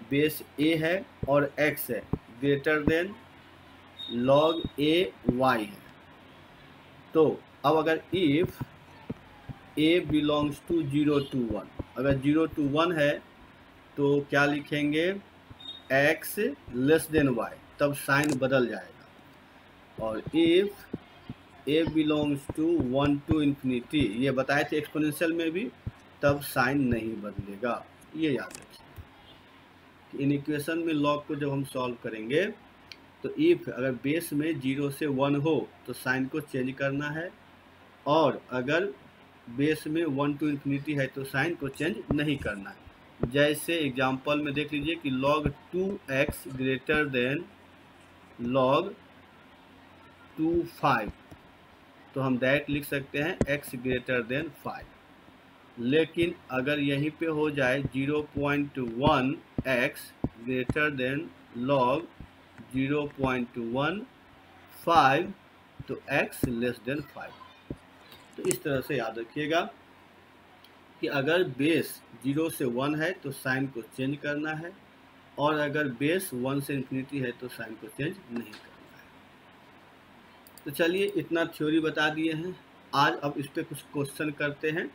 बेस a है और x है greater than log a y है। तो अब अगर if a belongs to 0 to 1, अगर 0 to 1 है तो क्या लिखेंगे, x लेस देन y, तब साइन बदल जाएगा। और if a belongs to 1 to infinity, ये बताए थे एक्सपोनेंशियल में भी, तब साइन नहीं बदलेगा। ये याद रखिए कि इन इक्वेशन में log को जब हम सॉल्व करेंगे तो इफ अगर बेस में 0 से 1 हो तो साइन को चेंज करना है, और अगर बेस में 1 to infinity है तो साइन को चेंज नहीं करना है। जैसे एग्जांपल में देख लीजिए कि log 2x greater than log 5, तो हम डायरेक्ट लिख सकते हैं x ग्रेटर देन 5। लेकिन अगर यहीं पे हो जाए 0.1x ग्रेटर देन log 0.15, तो x लेस देन 5। तो इस तरह से याद रखिएगा कि अगर बेस 0 से 1 है तो साइन को चेंज करना है, और अगर बेस 1 से इन्फिनिटी है तो साइन को चेंज नहीं करना है। तो चलिए, इतना थ्योरी बता दिए हैं आज। अब इस पर कुछ क्वेश्चन करते हैं।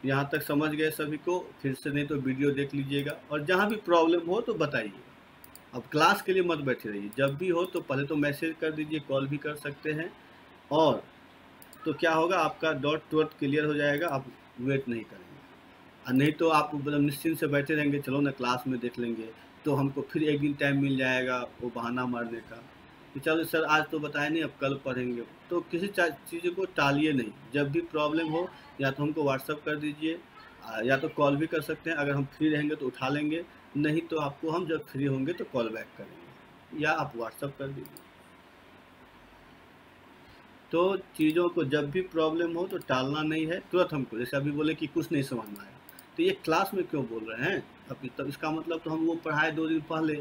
यहाँ तक समझ गए सभी को? फिर से नहीं तो वीडियो देख लीजिएगा, और जहाँ भी प्रॉब्लम हो तो बताइए। अब क्लास के लिए मत बैठे रहिए, जब भी हो तो पहले तो मैसेज कर दीजिए, कॉल भी कर सकते हैं। और तो क्या होगा, आपका डॉट तुरंत क्लियर हो जाएगा, आप वेट नहीं करेंगे। और नहीं तो आप मतलब निश्चिंत से बैठे रहेंगे, चलो ना क्लास में देख लेंगे, तो हमको फिर एक दिन टाइम मिल जाएगा वो बहाना मारने का कि चलो सर आज तो बताया नहीं, अब कल पढ़ेंगे। तो किसी चीज़ को टालिए नहीं। जब भी प्रॉब्लम हो या तो हमको व्हाट्सअप कर दीजिए, या तो कॉल भी कर सकते हैं। अगर हम फ्री रहेंगे तो उठा लेंगे, नहीं तो आपको हम जब फ्री होंगे तो कॉल बैक करेंगे, या आप व्हाट्सअप कर दीजिए। तो चीज़ों को जब भी प्रॉब्लम हो तो टालना नहीं है, तुरंत हमको, जैसे अभी बोले कि कुछ नहीं समझ में आया, तो तो ये क्लास में क्यों बोल रहे हैं? तब इसका मतलब तो हम वो पढ़ाए 2 दिन पहले,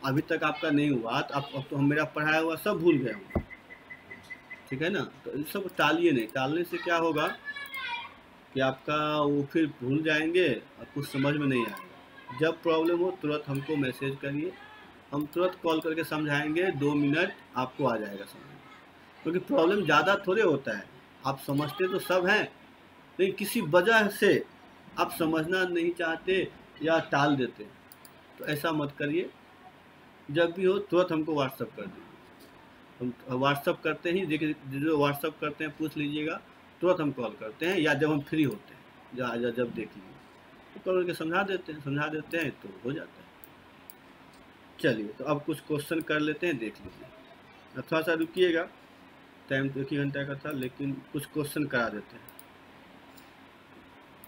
अभी तक आपका नहीं हुआ, तो अब तो हम मेरा पढ़ाया हुआ सब भूल गए होंगे, ठीक है ना? तो इन सब टालिए नहीं, टालने से क्या होगा कि आपका वो फिर भूल जाएंगे और कुछ समझ में नहीं आएगा। जब प्रॉब्लम हो तुरंत हमको मैसेज करिए, हम तुरंत कॉल करके समझाएंगे, 2 मिनट आपको आ जाएगा समझ में। क्योंकि प्रॉब्लम ज़्यादा थोड़े होता है, आप समझते तो सब हैं, लेकिन किसी वजह से आप समझना नहीं चाहते या टाल देते, तो ऐसा मत करिए। जब भी हो तुरंत हमको व्हाट्सअप कर दीजिए, हम व्हाट्सअप करते ही देखिए, जो व्हाट्सअप करते हैं पूछ लीजिएगा, तुरंत हम कॉल करते हैं, या जब हम फ्री होते हैं जब देख लीजिए तो कॉल करके समझा देते हैं तो हो जाता है। चलिए, तो अब कुछ क्वेश्चन कर लेते हैं, देख लीजिए। अब थोड़ा सा रुकिएगा, टाइम तो 1 ही घंटा का था, लेकिन कुछ क्वेश्चन करा देते हैं।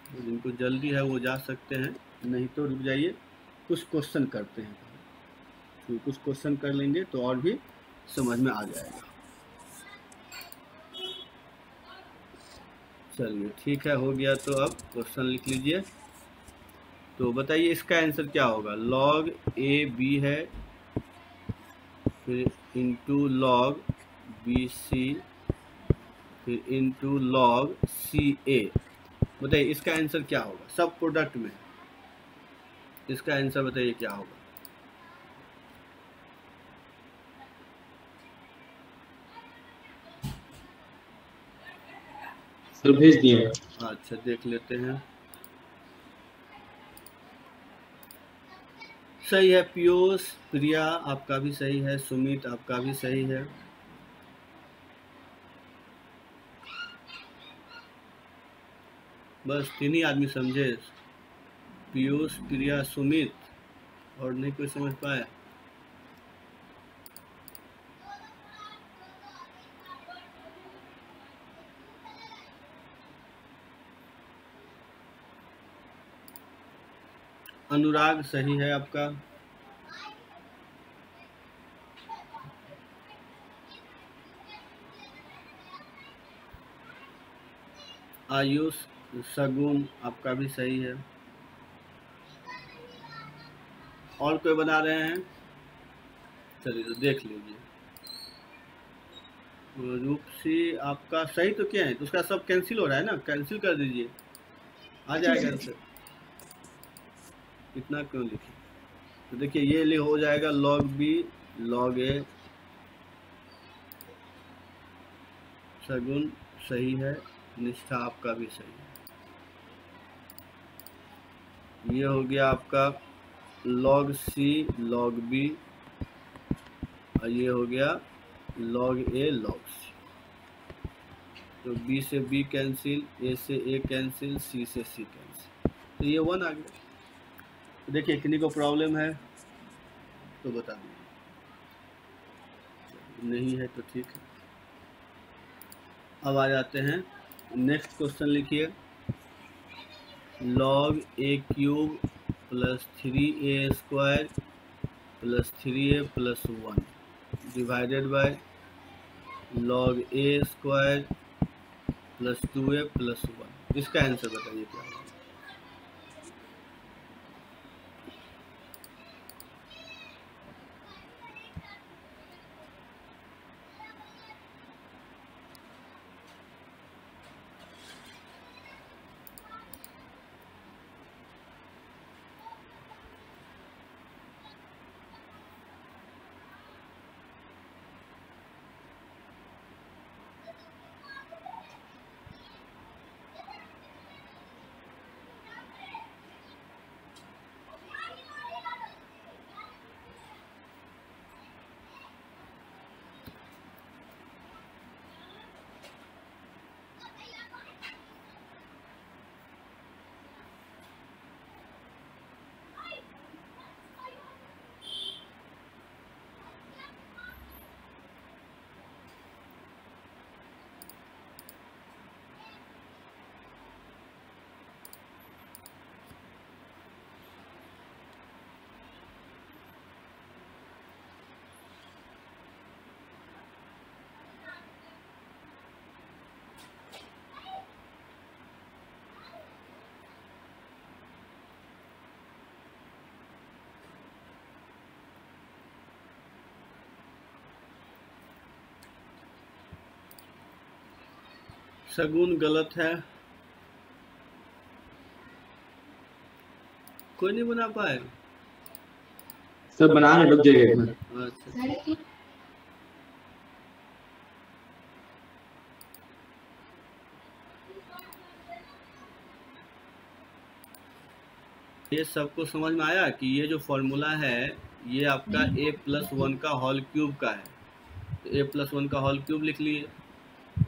तो जिनको जल्दी है वो जा सकते हैं, नहीं तो रुक जाइए, कुछ क्वेश्चन करते हैं। तो कुछ क्वेश्चन कर लेंगे तो और भी समझ में आ जाएगा। चलिए ठीक है, हो गया। तो अब क्वेश्चन लिख लीजिए। तो बताइए इसका आंसर क्या होगा? log ए बी है, फिर इंटू लॉग बी सी, फिर इंटू लॉग सी ए। बताइए इसका आंसर क्या होगा? सब प्रोडक्ट में इसका आंसर बताइए क्या होगा? सर भेज दिए। अच्छा, देख लेते हैं। सही है पीयूष, प्रिया आपका भी सही है, सुमित आपका भी सही है। बस 3 ही आदमी समझे, पीयूष, प्रिया, सुमित, और नहीं कोई समझ पाया। अनुराग सही है आपका। आयुष, सगुन आपका भी सही है। और कोई बना रहे हैं? चलिए तो देख लीजिए। रूपसी आपका सही तो क्या है, तो उसका सब कैंसिल हो रहा है ना, कैंसिल कर दीजिए, आ जाएगा आंसर। इतना क्यों लिखे? तो देखिए ये हो जाएगा log b log a। सगुन सही है, निष्ठा आपका भी सही है। ये हो गया आपका log c log b, और ये हो गया log a log c। तो b से b कैंसिल, a से a कैंसिल, c से c कैंसिल, तो ये 1 आ गया। तो देखिए किन्हीं को प्रॉब्लम है तो बता दीजिए, नहीं है तो ठीक है। अब आ जाते हैं नेक्स्ट क्वेश्चन, लिखिए log a cube plus 3a square plus 3a plus 1 divided by log a square plus 2a plus 1। इसका आंसर बताइए क्या होगा? सगुन गलत है, कोई नहीं बना पाए। सब बनाने रुक जाइए एक मिनट। अच्छा, ये सबको समझ में आया कि ये जो फॉर्मूला है ये आपका a+1 का होल क्यूब का है, तो a+1 का होल क्यूब लिख लिए,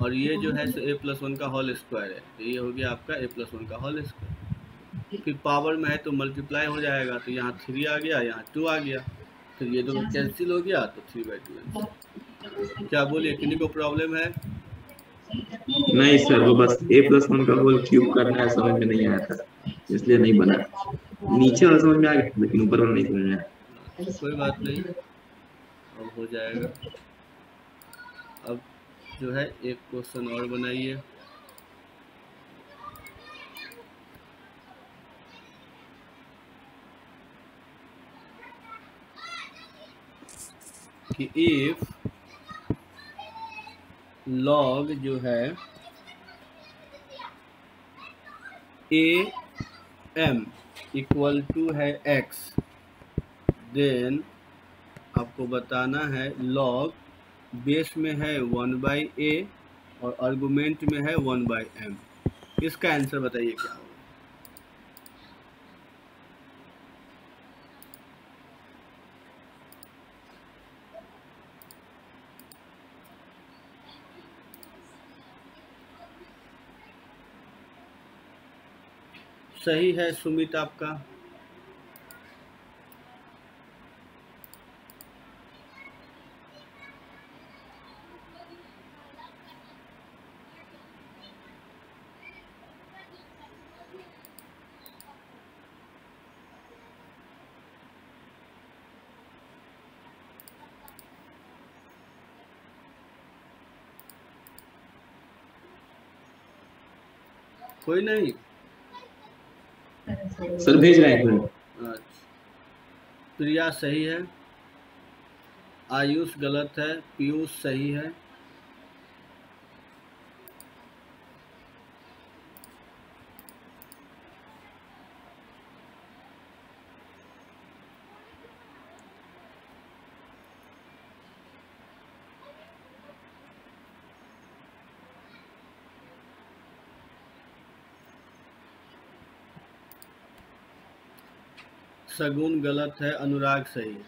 और ये जो है a+1 का होल स्क्वायर है, तो ये हो गया आपका a+1 का होल स्क्वायर। फिर पावर में है तो मल्टीप्लाई हो जाएगा, तो यहाँ 3 आ गया, यहाँ 2 आ गया, फिर ये दोनों कैंसिल हो गया, तो 3/2 आंसर। क्या बोलिए, किन्हीं को प्रॉब्लम है? नहीं सर, वो बस a+1 का होल क्यूब करना है, समझ में नहीं आया था इसलिए नहीं बना। नीचे वाला समझ में आ गया लेकिन ऊपर वाला नहीं समझ में आया। कोई बात नहीं, अब हो जाएगा। अब जो है एक क्वेश्चन और बनाइए। कि इफ लॉग जो है am इक्वल टू है x, देन आपको बताना है लॉग बेस में है 1/a और आर्गुमेंट में है 1/m। इसका आंसर बताइए क्या होगा। सही है सुमित आपका। कोई नहीं, सर भेज रहे हैं। अच्छा, प्रिया सही है, आयुष गलत है, पीयूष सही है, सगुन गलत है, अनुराग सही है।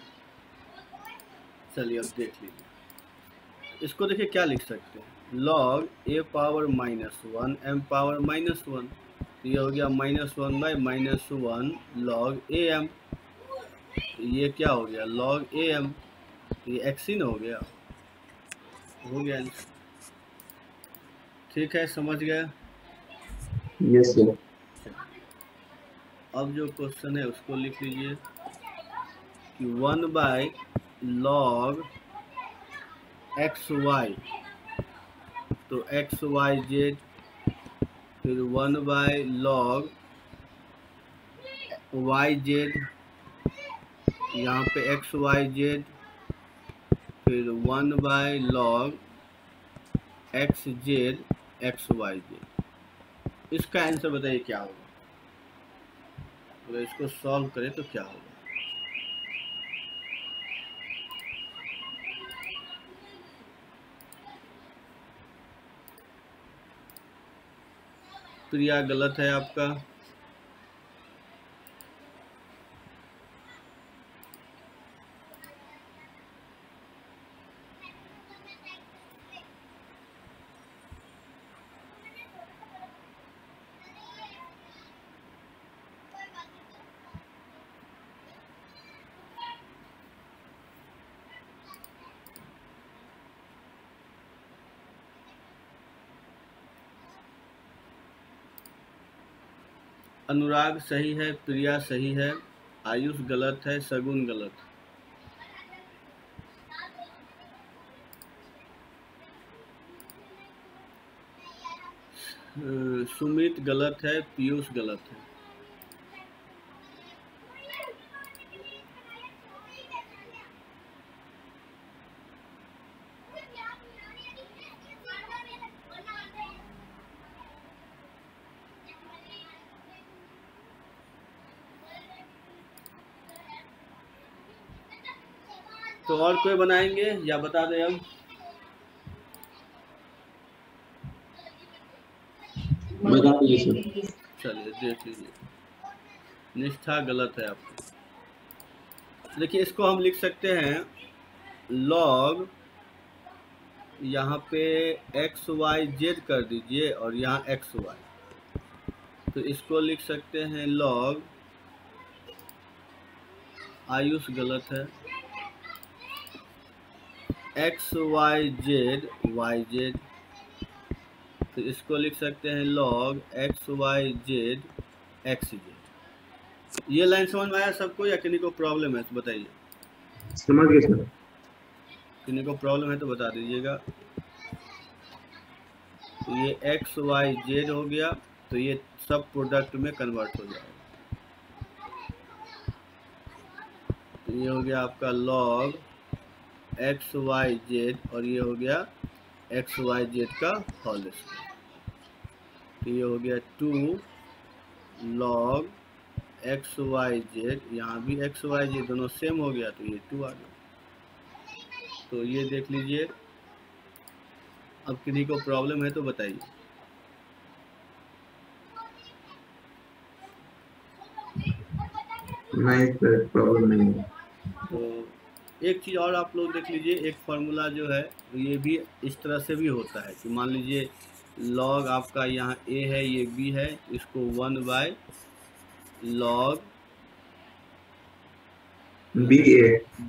चलिए अब देख लीजिए, इसको देखिए क्या लिख सकते हैं, log a power -1 m power -1, तो ये हो गया -1/-1 log am, तो ये क्या हो गया log am, तो ये x ही ना हो गया आंसर। ठीक है, समझ गए? Yes sir. अब जो क्वेश्चन है उसको लिख लीजिए कि 1/log xy, तो xyz, फिर 1/log yz, यहाँ पे xyz, फिर 1/log xz xyz। इसका आंसर बताइए क्या होगा, अगर इसको सॉल्व करें तो क्या होगा। प्रिया गलत है आपका, अनुराग सही है, प्रिया सही है, आयुष गलत है, सगुन गलत है। सुमित गलत है, पीयूष गलत है। तो और कोई बनाएंगे या बता दें हम? बता दीजिए सर। चलिए देख लीजिए, निष्ठा गलत है आपकी। देखिए इसको हम लिख सकते हैं लॉग, यहाँ पे एक्स वाई जेड कर दीजिए और यहाँ एक्स वाई, तो इसको लिख सकते हैं लॉग, आयुष गलत है, x y z y z, तो इसको लिख सकते हैं log x y z x z. ये लाइन समझ में आया सबको या किन्हीं को प्रॉब्लम है तो बताइए? समझ गए सर। किन्हीं को प्रॉब्लम है तो बता दीजिएगा। तो ये एक्स वाई जेड हो गया, तो ये सब प्रोडक्ट में कन्वर्ट हो जाएगा। तो ये हो गया आपका log एक्स वाई जेड और ये हो गया एक्स वाई जेड का होल स्क्वायर। तो ये हो गया 2 log एक्स वाई जेड, यहाँ भी एक्स वाई जेड दोनों सेम हो गया तो ये 2 आ गया। तो ये देख लीजिए। अब किन्हीं को प्रॉब्लम है तो बताइए? नहीं सर, प्रॉब्लम नहीं है। तो एक चीज़ और आप लोग देख लीजिए, एक फार्मूला जो है ये भी इस तरह से भी होता है कि मान लीजिए log आपका यहाँ a है, ये b है, इसको 1/log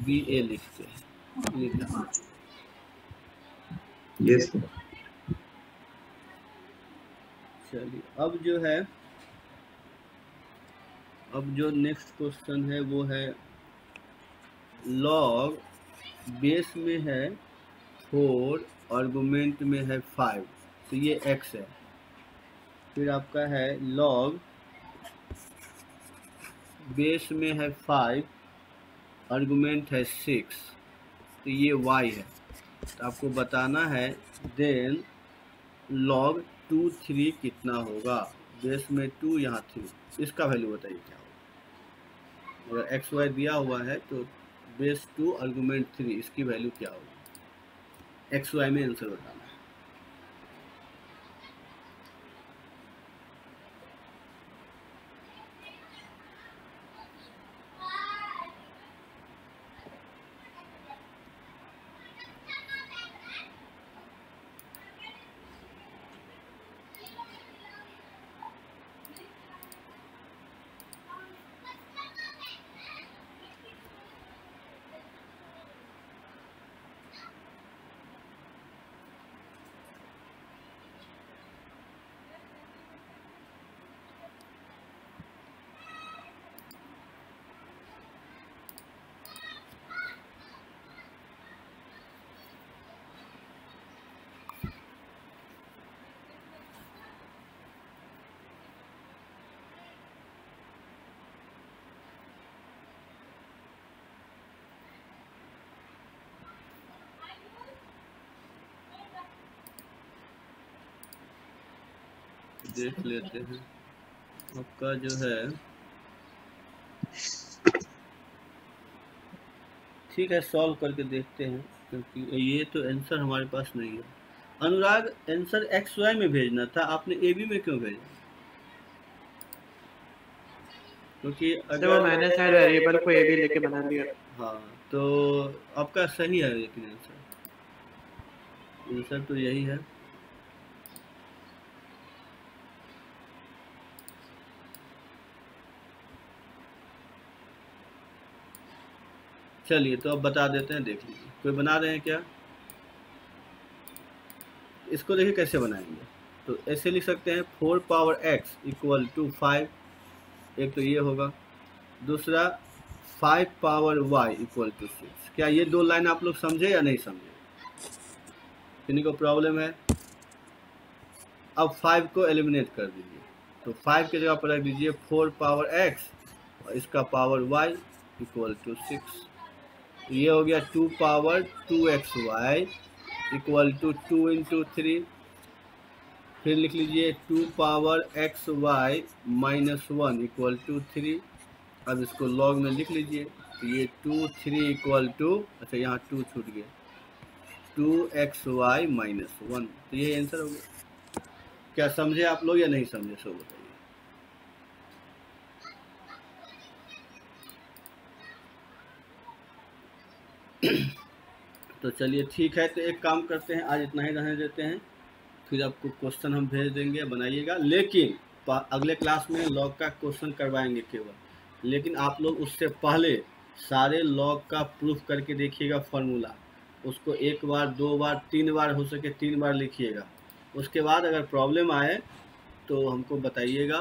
BA लिखते हैं। Yes sir. चलिए अब जो है, अब जो नेक्स्ट क्वेश्चन है वो है log बेस में है 4, आर्गुमेंट में है 5, तो ये x है। फिर आपका है log बेस में है 5, आर्गुमेंट है 6, तो ये y है। तो आपको बताना है देन log 2 3 कितना होगा। बेस में 2, यहाँ 3, इसका वैल्यू बताइए क्या होगा। अगर एक्स वाई दिया हुआ है तो बेस 2 आर्गुमेंट 3, इसकी वैल्यू क्या होगी, एक्स वाई में आंसर बताना है। देख लेते हैं आपका जो है। ठीक है, सॉल्व करके देखते हैं, क्योंकि ये तो आंसर हमारे पास नहीं है। अनुराग, आंसर एक्स वाई में भेजना था, आपने ए बी में क्यों भेजा? क्योंकि अगर वो मैंने शायद वेरिएबल को ए बी लेके बना दिया। हाँ, तो आपका सही है, लेकिन आंसर तो यही है। चलिए तो अब बता देते हैं, देख लीजिए। कोई बना रहे हैं क्या? इसको देखिए कैसे बनाएंगे। तो ऐसे लिख सकते हैं 4 पावर x इक्वल टू 5, एक तो ये होगा। दूसरा 5 पावर y इक्वल टू 6। क्या ये दो लाइन आप लोग समझे या नहीं समझे? किन्हीं को प्रॉब्लम है? अब 5 को एलिमिनेट कर दीजिए, तो 5 की जगह पर रख दीजिए 4 पावर x और इसका पावर y इक्वल टू 6। ये हो गया 2 power 2xy equal to 2 into 3। फिर लिख लीजिए 2 power xy minus 1 equal to 3। अब इसको लॉग में लिख लीजिए, तो ये 2 3 इक्वल टू, अच्छा यहाँ 2 छूट गया, 2xy माइनस 1, तो ये आंसर हो गया। क्या समझे आप लोग या नहीं समझे, सो बताइए। तो चलिए ठीक है, तो एक काम करते हैं, आज इतना ही रहने देते हैं, फिर आपको क्वेश्चन हम भेज देंगे, बनाइएगा। लेकिन अगले क्लास में लॉग का क्वेश्चन करवाएंगे केवल, लेकिन आप लोग उससे पहले सारे लॉग का प्रूफ करके देखिएगा फॉर्मूला, उसको 1 बार 2 बार 3 बार, हो सके 3 बार लिखिएगा। उसके बाद अगर प्रॉब्लम आए तो हमको बताइएगा,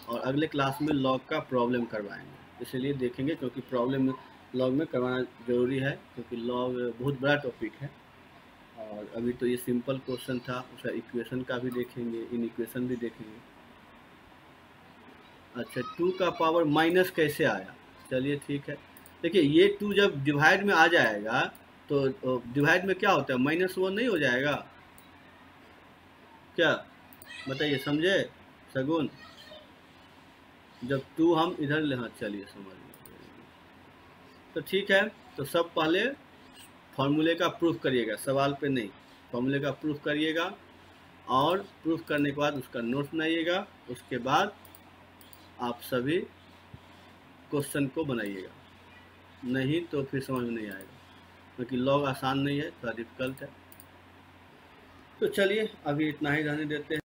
और अगले क्लास में लॉग का प्रॉब्लम करवाएंगे, इसलिए देखेंगे, क्योंकि प्रॉब्लम लॉग में करवाना ज़रूरी है, क्योंकि लॉग बहुत बड़ा टॉपिक है। और अभी तो ये सिंपल क्वेश्चन था, उसका इक्वेशन का भी देखेंगे, इन इक्वेशन भी देखेंगे। अच्छा 2 का पावर माइनस कैसे आया, चलिए ठीक है। देखिए ये 2 जब डिवाइड में आ जाएगा तो डिवाइड में क्या होता है, -1 नहीं हो जाएगा क्या, बताइए, समझे सगुन। जब 2 हम इधर ले, हाँ चलिए समझ गए। तो ठीक है, तो सब पहले फॉर्मूले का प्रूफ करिएगा, सवाल पे नहीं, फॉर्मूले का प्रूफ करिएगा, और प्रूफ करने के बाद उसका नोट बनाइएगा। उसके बाद आप सभी क्वेश्चन को बनाइएगा, नहीं तो फिर समझ में नहीं आएगा, क्योंकि लॉग आसान नहीं है, थोड़ा डिफिकल्ट है। तो चलिए अभी इतना ही रहने देते हैं।